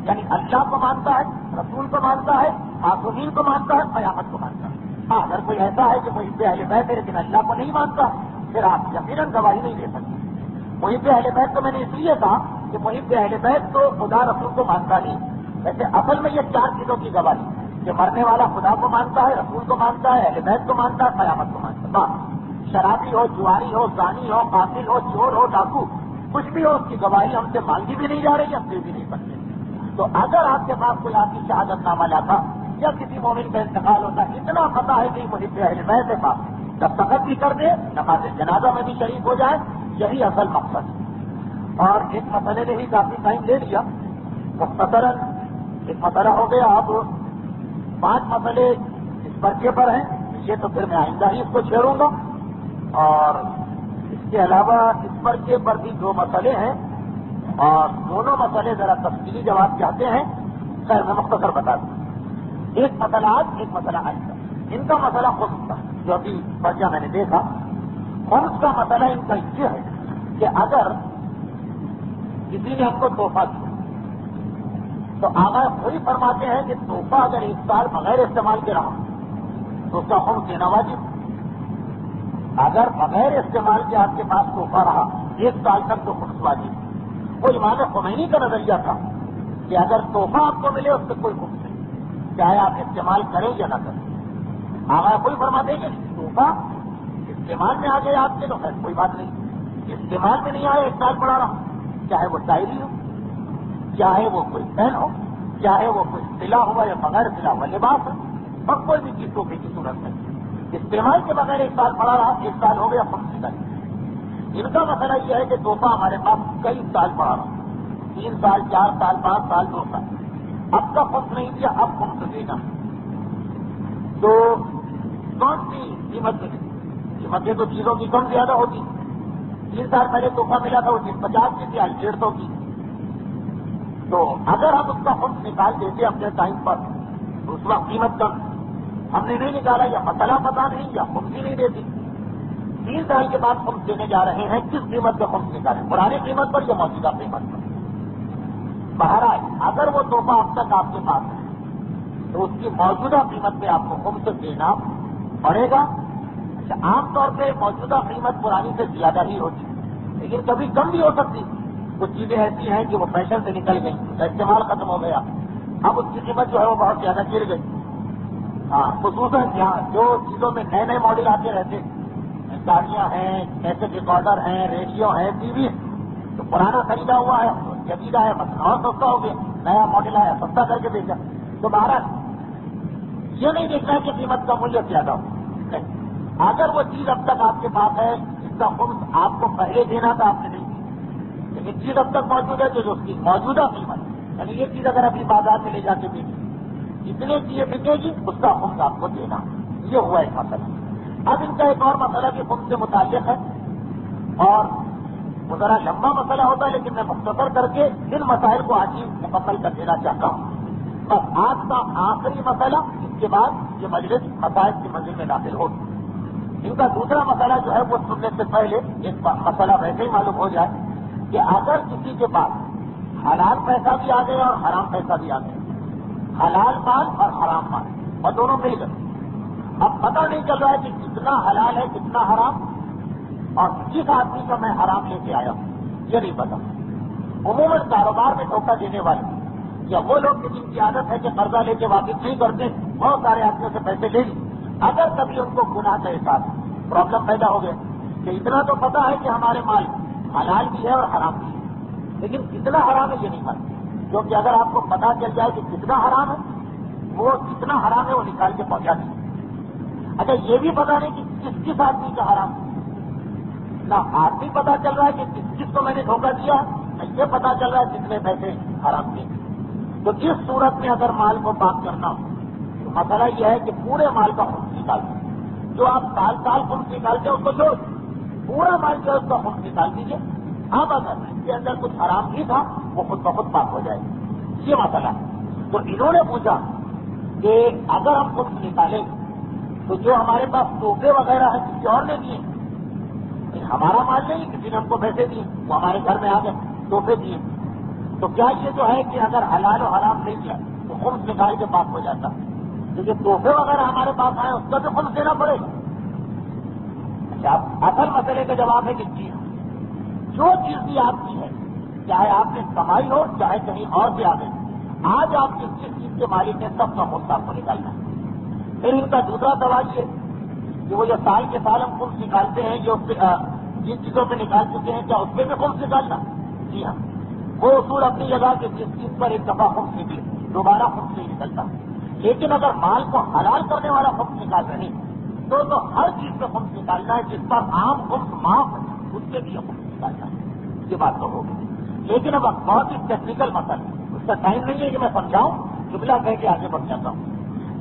[SPEAKER 1] یعنی اللہ کو مانتا ہے، رسول کو مانتا ہے، معصومین کو مانتا ہے، قیامت کو مانتا ہے۔ ہاں اگر کوئی ایسا ہے کہ محب اہل بیت ہے لیکن اللہ کو نہیں مانتا، پھر آپ یقیناً گواہی نہیں دے سکتے۔ محب اہل بیت تو میں نے اس لیے کہا کہ محب اہل بیت تو خدا رسول کو مانتا نہیں، ویسے اصل میں یہ چار چیزوں کی گواہی کہ مرنے والا خدا کو مانتا ہے، رسول کو مانتا ہے، اہل بیت کو مانتا ہے، قیامت کو مانتا ہے۔ بس شرابی ہو، جواری ہو، زانی ہو، قاتل ہو، چور ہو، ڈاکو، کچھ بھی ہو، اس کی گواہی ہم سے مانگی بھی نہیں جا رہی، ہم دے بھی نہیں سکتے۔ تو اگر آپ کے پاس کوئی آپ کی شہادت نامہ لاتا یا کسی مومن کا انتقال ہوتا، اتنا پتہ ہے کہ محب اہل بیت کے پاس دستخط بھی کر دے، نماز جنازہ میں بھی شریک ہو جائے، یہی اصل مقصد ہے۔ اور ایک مسئلے نے ہی کافی ٹائم لے لیا، مختصراً ایک مسئلہ ہو گیا، اب 5 مسئلے اس پرچے پر ہیں، یہ تو پھر میں آئندہ ہی اس کو چھیڑوں گا، اور اس کے علاوہ اس پرچے پر بھی 2 مسئلے ہیں، اور دونوں مسئلے ذرا تفصیلی جواب چاہتے ہیں، خیر میں مختصر بتا دوں۔ ایک مسئلہ آج، ایک مسئلہ آئندہ۔ ان کا مسئلہ خمس کا، جو ابھی پرچہ میں نے دیکھا، خمس کا مسئلہ ان کا یہ ہے کہ اگر کسی نے ہم کو تحفہ دیا تو آقا وہی فرماتے ہیں کہ تحفہ اگر 1 سال بغیر استعمال کے رہا تو اس کا خمس دینا واجب۔ اگر بغیر استعمال کے آپ کے پاس تحفہ رہا 1 سال تک تو خمس واجب۔ وہ امام خمینی کا نظریہ تھا کہ اگر تحفہ آپ کو ملے اس سے کوئی خمس نہیں، چاہے آپ استعمال کریں یا نہ کریں۔ آقا کوئی فرماتے ہیں کہ تحفہ استعمال میں آ گئے آپ کے تو خیر کوئی بات نہیں، استعمال میں نہیں آئے 1 سال پڑا رہا، چاہے وہ ڈائری ہو، چاہے وہ کوئی پین ہو، چاہے وہ کوئی سلا ہوا یا بغیر سلا ہوا لباس ہو، اور کوئی بھی چیز تحفے کی صورت میں استعمال کے بغیر 1 سال پڑا رہا، 1 سال ہو گیا خمس نہیں۔ ان کا مسئلہ یہ ہے کہ تحفہ ہمارے پاس کئی سال پڑا رہا، 3 سال 4 سال 5 سال 2 سال، اب کا خمس نہیں دیا، اب خمس دینا، تو کون سی قیمت ملی؟ قیمتیں تو چیزوں کی کم زیادہ ہوتی، 3 سال پہلے تحفہ ملا تھا وہ چیز 50 کی تھی، آج 150 کی، تو اگر ہم اس کا خمس نکال دیتے اپنے ٹائم پر تو اس وقت قیمت کم، ہم نے نہیں نکالا، یا مسئلہ پتا نہیں یا خمس ہی نہیں دیتی، 3 سال کے بعد خمس دینے جا رہے ہیں، کس قیمت کا خمس نکالیں، پرانی قیمت پر یا موجودہ قیمت پر؟ بہرحال اگر وہ تحفہ اب تک آپ کے پاس ہے تو اس کی موجودہ قیمت پہ آپ کو خمس دینا پڑے گا۔ اچھا، عام طور پہ موجودہ قیمت پرانی سے زیادہ ہی ہوتی ہے، لیکن کبھی کم بھی ہو سکتی، کچھ چیزیں ایسی ہیں کہ وہ فیشن سے نکل گئی، استعمال ختم ہو گیا، اب اس کی قیمت جو ہے وہ بہت زیادہ گر گئی۔ ہاں، خصوصاً یہاں جو چیزوں میں نئے نئے ماڈل آتے رہتے، گاڑیاں ہیں، کیسٹ ریکارڈر ہیں، ریڈیو ہے، ٹی وی ہے، تو پرانا خریدا ہوا ہے جدید ہے بس اور سستا ہو گیا، نیا ماڈل آیا سستا کر کے بیچا، تو بہرحال یہ نہیں دیکھنا ہے کہ قیمت کا مولیہ زیادہ ہو، اگر وہ چیز اب تک آپ کے پاس ہے جس کا خمس آپ کو پہلے دینا تھا آپ نے نہیں دیا، لیکن چیز اب تک موجود ہے جو اس کی موجودہ قیمت، یعنی یہ چیز اگر ابھی بازار میں لے جا کے بیچی جتنے چیزیں بکے گی اس کا خمس آپ کو دینا، یہ ہوا ایک مسئلہ۔ اب ان کا ایک اور مسئلہ بھی خمس سے متعلق ہے، اور وہ ذرا لمبا مسئلہ ہوتا ہے لیکن میں مختصر کر کے ان مسائل کو آج ہی مکمل کر دینا چاہتا ہوں۔ بس آج کا آخری مسئلہ، اس کے بعد یہ مجلس مسائل کی منزل میں داخل ہوگی۔ ان کا دوسرا مسئلہ جو ہے وہ سننے سے پہلے ایک مسئلہ ویسے ہی معلوم ہو جائے کہ اگر کسی کے پاس حلال پیسہ بھی آ گیا اور حرام پیسہ بھی آ گیا، حلال مال اور حرام مال اور دونوں مل گئے، اب پتہ نہیں چل رہا ہے کہ کتنا حلال ہے کتنا حرام، اور کس آدمی کا میں حرام لے کے آیا ہوں یہ نہیں پتا۔ عموماً کاروبار میں دھوکہ دینے والے یا وہ لوگ جن کی عادت ہے کہ قرضہ لے کے واپس نہیں کرتے، بہت سارے آدمیوں سے پیسے لے لی، اگر کبھی ان کو گناہ کا احساس پرابلم پیدا ہو گئے کہ اتنا تو پتا ہے کہ ہمارے مال حلال بھی ہے اور حرام بھی ہے، لیکن کتنا حرام ہے یہ نہیں پتا، کیونکہ اگر آپ کو پتا چل جائے کہ کتنا حرام ہے، وہ کتنا حرام ہے وہ نکال کے پہنچا دیں۔ اچھا یہ بھی پتا نہیں کہ کس آدمی کا حرام ہے، نہ آدمی پتا چل رہا ہے کہ کس کو میں نے دھوکہ دیا، نہ یہ پتا چل رہا ہے کتنے پیسے حرام دیے، تو اس صورت میں اگر مال کو پاک کرنا ہو تو مسئلہ یہ ہے کہ پورے مال کا خمس نکال دیں، جو آپ سال سال خمس نکالتے ہیں اس کو چھوڑ، پورا مال جو ہے اس کا خمس نکال دیجیے، اب اگر اس کے اندر کچھ حرام بھی تھا وہ خود بخود پاک ہو جائے گا، یہ مسئلہ ہے۔ تو انہوں نے پوچھا کہ اگر ہم خمس نکالیں تو جو ہمارے پاس تحفے وغیرہ ہیں کسی اور نے دیے، ہمارا مال نہیں، کسی نے ہم کو پیسے دیے، وہ ہمارے گھر میں آ گئے تحفے دیے، تو کیا یہ جو ہے کہ اگر حلال و حرام نہیں کیا تو خمس نکال کے پاک ہو جاتا، کیونکہ تحفے وغیرہ ہمارے پاس آئے اس کا تو خمس دینا پڑے گا۔ اچھا اصل مسئلے کا جواب ہے کہ جی جو چیز بھی آپ کی ہے، چاہے آپ نے کمائی ہو چاہے کہیں اور سے آ گئی، آج آپ جس چیز کے مالک ہیں سب کا خمس آپ کو نکالنا ہے۔ پھر ان کا دوسرا سوال یہ کہ وہ جو سال کے سال ہم خمس نکالتے ہیں، جو جن چیزوں پہ نکال چکے ہیں کیا اس پہ بھی خمس نکالنا؟ جی ہاں، وہ اصول اپنی جگہ کہ جس چیز پر ایک دفعہ خمس نکلے دوبارہ خمس نہیں نکلتا، لیکن اگر مال کو حلال کرنے والا خمس نکال رہے تو ہر چیز پہ خمس نکالنا ہے، جس پر عام خمس معاف ہے اس سے بھی خمس نکالنا ہے، یہ بات تو ہوگی۔ لیکن اب بہت ہی ٹیکنیکل مسئلہ ہے، اس کا ٹائم نہیں ہے کہ میں سمجھاؤں، جملہ کہہ کے آگے بڑھ جاتا ہوں،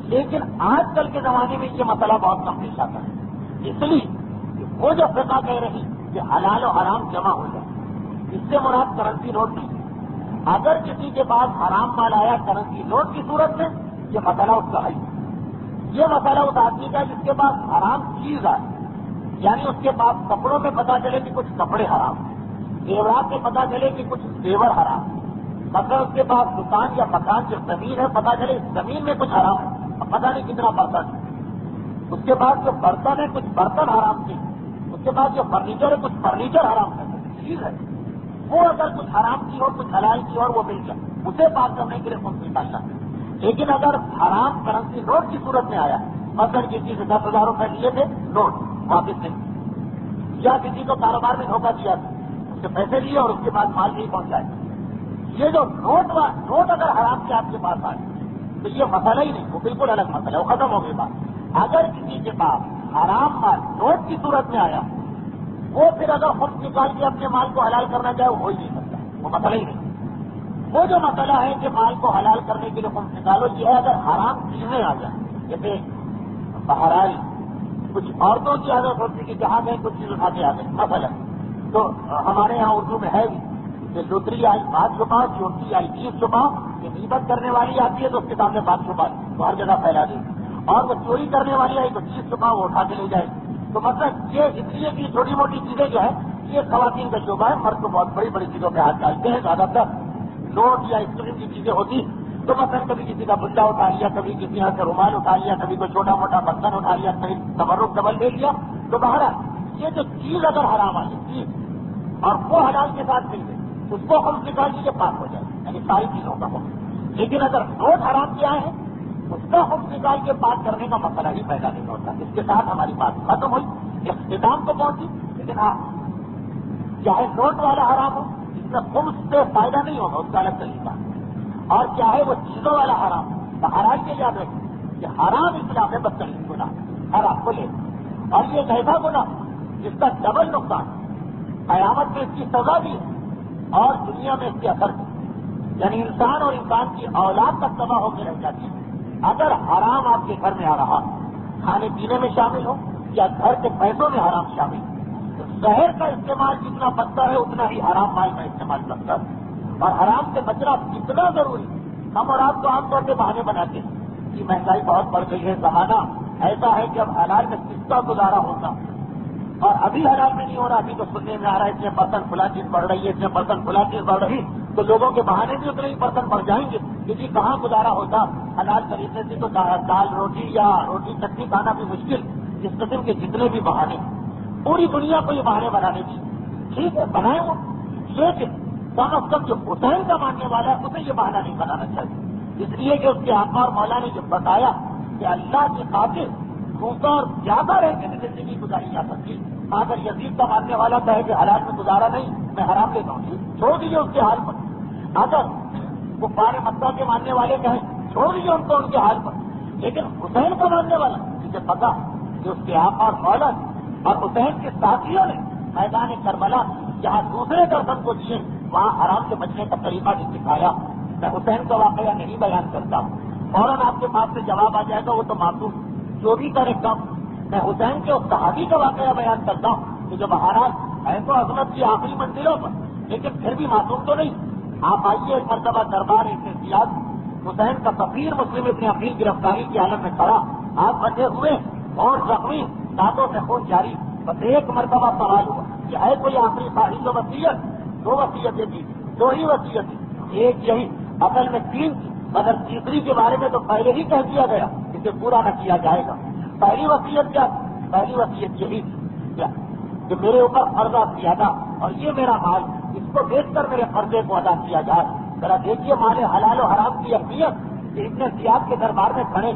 [SPEAKER 1] لیکن آج کل کے زمانے میں یہ مسئلہ بہت کم پیش آتا ہے، اس لیے کہ وہ جو فقہ کہہ رہی کہ حلال و حرام جمع ہو جائے، اس سے مراد کرنسی نوٹ نہیں، اگر کسی کے پاس حرام مال آیا کرنسی نوٹ کی صورت میں یہ مسئلہ اس کا حل ہے، یہ مسئلہ اس آدمی کا جس کے پاس حرام چیز آئے، یعنی اس کے پاس کپڑوں میں پتا چلے کہ کچھ کپڑے حرام، زیورات میں پتا چلے کہ کچھ زیور حرام، مطلب اس کے پاس دکان یا مکان جو زمین ہے پتا چلے اس زمین میں کچھ حرام ہے، پتا نہیں کتنا برتن ہے، اس کے بعد جو برتن ہے کچھ برتن حرام تھے، اس کے بعد جو فرنیچر ہے کچھ فرنیچر حرام ہے، چیز ہے وہ اگر کچھ حرام کی اور کچھ حلال کی اور وہ مل جائے اسے پاک کرنے کے لیے خمس نکالنا ہے۔ لیکن اگر حرام کرنسی نوٹ کی صورت میں آیا، مثلا کسی سے 10,000 روپئے لیے تھے نوٹ واپس نہیں، یا کسی کو کاروبار میں دھوکہ دیا تھا اس سے پیسے لیے اور اس کے بعد مال نہیں پہنچائے، یہ جو نوٹ اگر حرام کے آپ کے پاس آئے تو یہ مسئلہ ہی نہیں، وہ بالکل الگ مسئلہ ہے، وہ ختم ہو گئی بات۔ اگر کسی کے پاس حرام مال نوٹ کی صورت میں آیا، وہ پھر اگر خمس نکال کے اپنے مال کو حلال کرنا چاہے وہ ہو ہی نہیں سکتا، وہ مسئلہ ہی نہیں۔ وہ جو مسئلہ ہے کہ مال کو حلال کرنے کے لیے خمس نکالو، یہ ہے اگر حرام چیزیں آ جائیں، جیسے بہرحال کچھ عورتوں کی عادت ہوتی کہ جہاں گئے کچھ چیز اٹھا کے آ گئے، مثلا تو ہمارے یہاں اردو میں ہے بھی کہ لوتری آئی بات چھپاؤ، چوٹی آئی چیز چھپاؤ، کہ غیبت کرنے والی آتی ہے تو اس کے سامنے بات چھپا تو ہر جگہ پھیلا دے، اور وہ چوری کرنے والی آئی تو چیز چھپاؤ وہ اٹھا کے لے جائے، تو مطلب یہ اس لیے کہ چھوٹی موٹی چیزیں جو ہے یہ خواتین کا شعبہ ہے، مرد تو بہت بڑی بڑی چیزوں پہ ہاتھ ڈالتے ہیں، زیادہ تر نوٹ یا اس قسم کی چیزیں ہوتی تو مثلا کبھی کسی کا بلا اٹھا لیا، کبھی کسی یہاں سے رومال اٹھا لیا، کبھی کوئی چھوٹا موٹا برتن اٹھا لیا، کبھی تبرک ڈبل لے لیا، تو بہرحال یہ جو چیز اگر حرام آئی چیز اور وہ حلال کے ساتھ مل گئی اس کو خمس نکال لیجیے پاک ہو جائے، یعنی ساری چیزوں کا خمس۔ لیکن اگر نوٹ حرام کیا ہے اس کا خمس نکال کے پاک کرنے کا مسئلہ ہی پیدا نہیں ہوتا۔ اس کے ساتھ ہماری بات ختم ہوئی، اختتام کو پہنچی، لیکن ہاں چاہے نوٹ والا حرام ہو اس میں خمس سے فائدہ نہیں ہوگا، اس کا الگ طریقہ، اور چاہے وہ چیزوں والا حرام تو حرام کے یاد رکھیں کہ حرام اسلام ہے بدترین گناہ، حرام کو لے، اور یہ ایک ایسا گناہ جس کا ڈبل نقصان، قیامت میں اس کی سزا بھی ہے اور دنیا میں اس کے اثر بھی، یعنی انسان اور انسان کی اولاد تک تباہ ہو کے رہ جاتی ہے اگر حرام آپ کے گھر میں آ رہا، کھانے پینے میں شامل ہو یا گھر کے پیسوں میں حرام شامل ہو، تو شہر کا استعمال جتنا بچتا ہے اتنا ہی حرام مال کا استعمال بچتا ہے، اور حرام سے بچنا کتنا ضروری۔ ہم اور آپ تو عام طور پہ بہانے بناتے ہیں کہ مہنگائی بہت بڑھ گئی ہے، زمانہ ایسا ہے کہ اب حلال میں کس کا گزارا ہوتا، اور ابھی حلال میں نہیں ہو رہا، ابھی تو سننے میں آ رہا ہے اتنے پرسنٹ فلاں چیز بڑھ رہی ہے، اتنے پرسنٹ فلاں چیز بڑھ رہی، تو لوگوں کے بہانے بھی اتنے ہی پرسنٹ بڑھ جائیں گے، کیونکہ کہاں گزارا ہوتا حلال خریدنے سے، تو دال روٹی یا روٹی چٹنی کھانا بھی مشکل، اس قسم کے جتنے بھی بہانے پوری دنیا کو یہ بہانے بنانے کی ٹھیک ہے بنائے وہ، لیکن کم از کم جو حسین کا ماننے والا ہے اسے یہ بہانہ نہیں بنانا چاہیے، اس لیے کہ اس کے آقا اور مولا نے جو بتایا کہ اللہ کی خاطر بھوکا اور زیادہ رہ کے زندگی گزاری جا سکتی، اگر یزید کا ماننے والا کہے کہ حلال میں گزارا نہیں میں حرام لیتا ہوں، چھوڑ دیجیے اس کے حال پر. اگر وہ پارے مکہ کے ماننے والے کہیں چھوڑ دیجیے ان کو ان کے حال پر، لیکن حسین کا ماننے والا مجھے پتا کہ اس کے آقا اور مولا اور حسین کے ساتھیوں نے میدان کربلا جہاں دوسرے درخت کو دیے وہاں حرام سے بچنے کا طریقہ بھی سکھایا. میں حسین کا واقعہ نہیں بیان کرتا ہوں، فوراً آپ کے پاس سے جواب آ جائے گا وہ تو معصوم جو بھی کرے کم. میں حسین کے اس صحابی کا واقعہ بیان کرتا ہوں کہ جو مہاراج ہے تو عظمت کی آخری منزلوں پر لیکن پھر بھی معصوم تو نہیں. آپ آئیے ایک مرتبہ دربار احتجاج حسین کا سفیر مسلم ابن عقیل گرفتاری کی حالت میں کھڑا، آپ بچے ہوئے اور زخمی، دانتوں سے خون جاری. بس ایک مرتبہ سوال ہوا کہ ہے کوئی آخری خواہش و وصیت؟ 2 وصیتیں تھی، 2 ہی وصیتیں، ایک یہی، اصل میں 3 تھی مگر تیسری کے بارے میں تو پہلے ہی کہہ دیا گیا اسے پورا نہ کیا جائے گا. پہلی وصیت کیا؟ پہلی وصیت یہی کیا کہ میرے اوپر قرضہ زیادہ اور یہ میرا مال، اس کو بیچ کر میرے قرضے کو ادا کیا جائے. ذرا دیکھیے مال حلال و حرام کی اہمیت کہ اتنے زیاد کے دربار میں کھڑے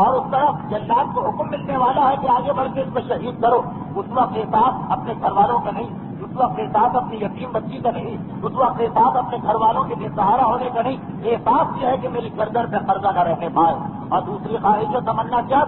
[SPEAKER 1] اور اس طرف جلاد کو حکم ملنے والا ہے کہ آگے بڑھ کے اس کو شہید کرو. اس وقت کے ساتھ اپنے گھر والوں کا نہیں، اس وقت کے ساتھ اپنی یتیم بچی کا نہیں، اس وقت کے ساتھ اپنے گھر والوں کے بے سہارا ہونے کا نہیں. احساس یہ ہے کہ میری گردن پہ قرضہ نہ رہنے پائے. اور دوسری خواہش و تمنا کیا؟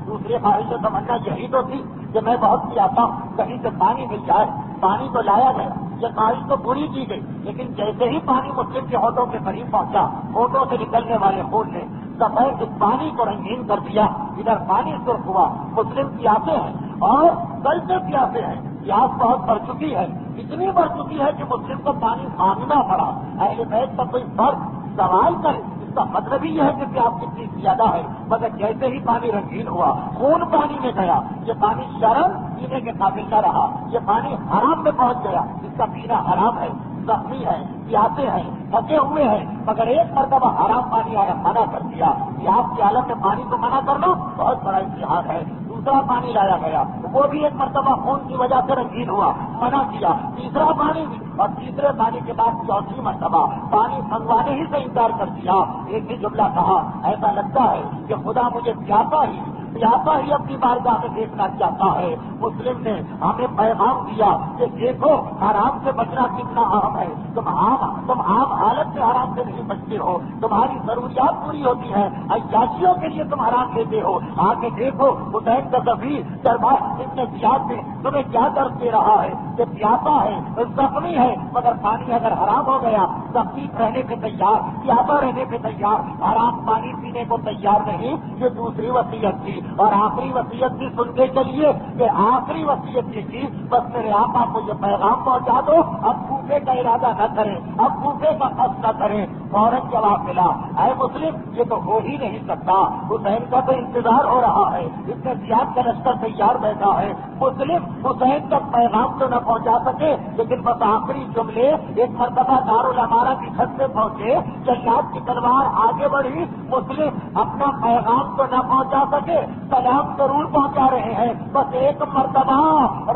[SPEAKER 1] دوسری خواہش و تمنا یہی تو تھی کہ میں بہت پیاسا ہوں، کہیں سے پانی مل جائے. پانی تو لایا گیا، یہ خواہش تو پوری کی گئی، لیکن جیسے ہی پانی مسلم کے ہونٹوں کے قریب پہنچا ہونٹوں سے نکلنے والے خون نے سفید اس پانی کو رنگین کر دیا. ادھر پانی سرخ ہوا، مسلم پیاسے ہیں اور کل سے پیاسے ہیں. پیاس بہت بڑھ چکی ہے، اتنی بڑھ چکی ہے کہ مسلم کو پانی مانگنا پڑا. اہل بیت کا کوئی فرق سوال کرے اس کا مطلب ہی ہے کہ پیاس کتنی زیادہ ہے. مگر جیسے ہی پانی رنگین ہوا، خون پانی میں گیا، یہ پانی شرم پینے کے قابل نہ رہا، یہ پانی حرام میں پہنچ گیا. اس کا پینا حرام ہے. زخمی ہے، پیاسے ہیں، تھکے ہوئے ہیں، مگر ایک مرتبہ حرام پانی آیا منع کر دیا. پیاس کی حالت میں پانی کو منع کرنا بہت بڑا اتحاد ہے. دوسرا پانی لایا گیا، وہ بھی ایک مرتبہ خون کی وجہ سے رنگین ہوا، منع کیا. تیسرا پانی بھی، اور تیسرے پانی کے بعد چوتھی مرتبہ پانی منگوانے ہی سے انکار کر دیا. ایک ہی جملہ کہا، ایسا لگتا ہے کہ خدا مجھے پیاسا ہی اپنی بارگاہ میں دیکھنا چاہتا ہے. مسلم نے ہمیں پیغام دیا کہ دیکھو حرام سے بچنا کتنا اہم ہے. تم عام حالت میں حرام سے نہیں بچتے ہو، تمہاری ضروریات پوری ہوتی ہیں، عیاشیوں کے لیے تم حرام لیتے ہو. آ کے دیکھو حسین کا سفیر دربار اتنے زیاد میں تمہیں کیا درد دے رہا ہے کہ پیاسا ہے، زخمی ہے، مگر پانی اگر حرام ہو گیا زخمی رہنے پہ تیار، پیاسا رہنے پہ تیار، حرام پانی پینے کو تیار نہیں. یہ دوسری وصیت تھی. اور آخری وصیت بھی سن کے چلیے کہ آخری وصیت یہ تھی بس میرے آقا کو یہ پیغام پہنچا دو، اب بھوکے کا ارادہ نہ کریں، اب بھوکے کا قصد نہ کریں. فوراً جواب ملا، اے مسلم یہ تو ہو ہی نہیں سکتا، حسین کا تو انتظار ہو رہا ہے، اتنے زیاد کا لشکر تیار بیٹھا ہے. مسلم حسین تک پیغام تو نہ پہنچا سکے لیکن بس آخری جملے ایک مرتبہ دارالعمارہ کی چھت سے پہنچے، جلاد کی تلوار آگے بڑھی. مسلم اپنا پیغام تو نہ پہنچا سکے، سلام ضرور پہنچا رہے ہیں. بس ایک مرتبہ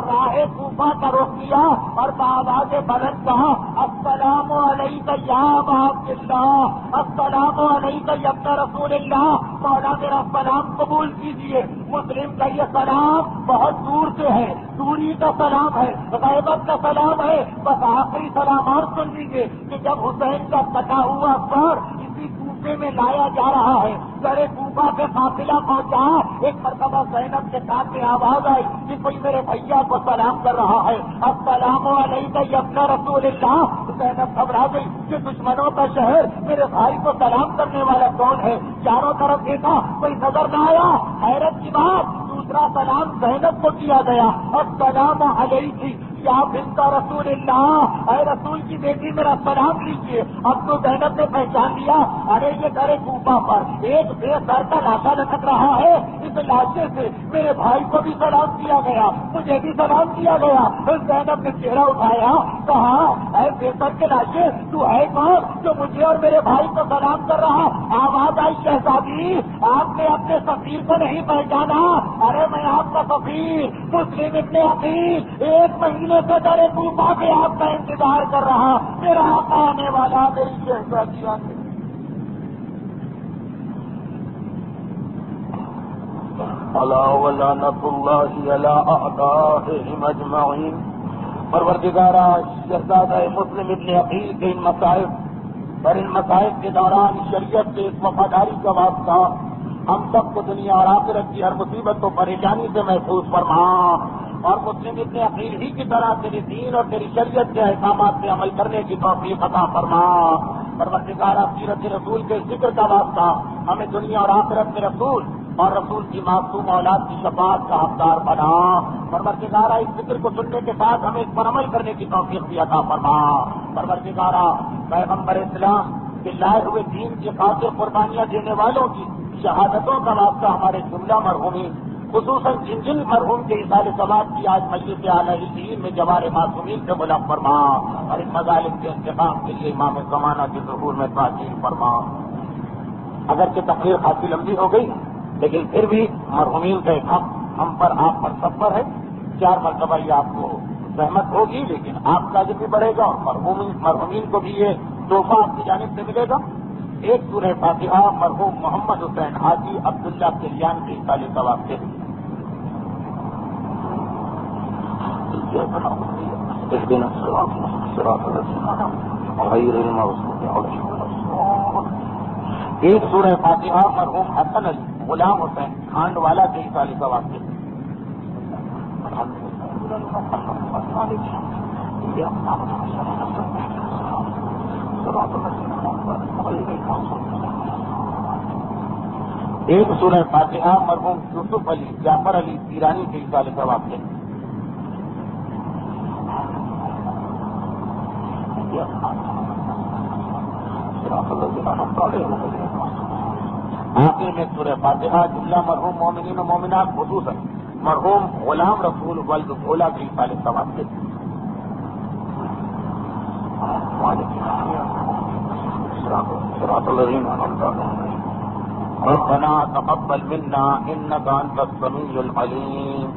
[SPEAKER 1] راہ کوفہ کا رخ کیا اور بآواز بلند کہا، السلام علیک یا ابا عبداللہ، السلام علیک یا ابن رسول اللہ، مولا میرا سلام قبول کیجیے. مسلم کا یہ سلام بہت دور سے ہے، دوری کا سلام ہے، غیبت کا سلام ہے. بس آخری سلام اور سن لیجیے کہ جب حسین کا کٹا ہوا سر اسی کوفے میں لایا جا رہا ہے، سرے کوفہ پہ قافلہ پہنچا، ایک مرتبہ زینب کے کان میں آواز آئی کہ کوئی میرے بھیا کو سلام کر رہا ہے، السلام علیک یا ابن رسول اللہ. زینب گھبرا گئی کہ دشمنوں کا شہر میرے بھائی کو سلام کرنے والا کون ہے. چاروں طرف دیکھا کوئی نظر نہ آیا. حیرت کی بات دوسرا سلام زینب کو کیا گیا، السلام علیک یا بنت رسول اللہ، اے رسول کی بیٹی میرا سلام لیجیے. اب تو زینب نے پہچان لیا، ارے یہ گھر کوفہ پر ایک بے سر کا لاشا لٹک رہا ہے، اس میں لاشے سے میرے بھائی کو بھی سلام دیا گیا, مجھے بھی سلام دیا گیا. زینب نے چہرہ اٹھایا, کہا اے بےسر کے لاشے, تو ہے کون جو مجھے اور میرے بھائی کو سلام کر رہا؟ آواز آئی, شہزادی آپ نے اپنے سفیر کو نہیں پہچانا؟ ارے میں آپ کا سفیر مسلم ابن عقیل 1 مہینے سے ڈرے کوفہ کے آپ کا انتظار کر رہا, میرا آقا آنے والا, میری شہزادی آنے.
[SPEAKER 2] الا ولعنۃ اللہ علی اعدائهم اجمعین. پروردگارا, شہزادہ مسلم ابن عقیل کے ان مصائب اور ان مصائب کے دوران شریعت کے اس وفاداری کا واسطہ ہم سب کو دنیا اور آخرت کی ہر مصیبت و پریشانی سے محفوظ فرما, اور مسلم ابن عقیل ہی کی طرح تیری دین اور تیری شریعت کے احکامات پہ عمل کرنے کی توفیق عطا فرما. پروردگارا, سیرت رسول کے ذکر کا واسطہ ہمیں دنیا اور آخرت میں رسول اور رسول کی معصوم اولاد کی شفاعت کا حقدار بنا. پروردگارا, اس ذکر کو سننے کے بعد ہمیں اس پر عمل کرنے کی توفیق بھی عطا فرما. پروردگارا, پیغمبر اسلام کے لائے ہوئے دین کی خاطر قربانیاں دینے والوں کی شہادتوں کا واسطہ ہمارے جملہ مرحومین, خصوصاً جن جن مرحوم کے اظہار ثواب کی آج مجلس اعلیٰ دین میں جوار معصومین سے ملک فرما, اور ان مظالم کے انتقام کے لیے امام زمانہ کے ظہور میں تعجیل فرما. اگرچہ تقریر خاصی لمبی ہو گئی, لیکن پھر بھی مرحومین کا ایک حق ہم پر, آپ پر, سب پر ہے. 4 مرتبہ یہ آپ کو زحمت ہوگی, لیکن آپ کا بھی بڑھے گا اور مرحومین کو بھی یہ تحفہ آپ کی جانب سے ملے گا. ایک سورہ فاتحہ مرحوم محمد حسین حاجی عبداللہ کلیان کے سال ثواب سے. ایک سورہ فاتحہ مرحوم حسن علی غلام حسین کھانڈ والا کے سال ثواب سے. ایک سورہ فاتحہ مرحوم یوسف علی جعفر علی ایرانی کے سال ثواب سے. آخر میں سورہ فاتحہ جملہ مرحوم مومنین و مومنات, خصوصاً مرحوم غلام رسول ولد بھولا کے سال ثواب سے. ربنا تقبل منا انك انت السميع العليم.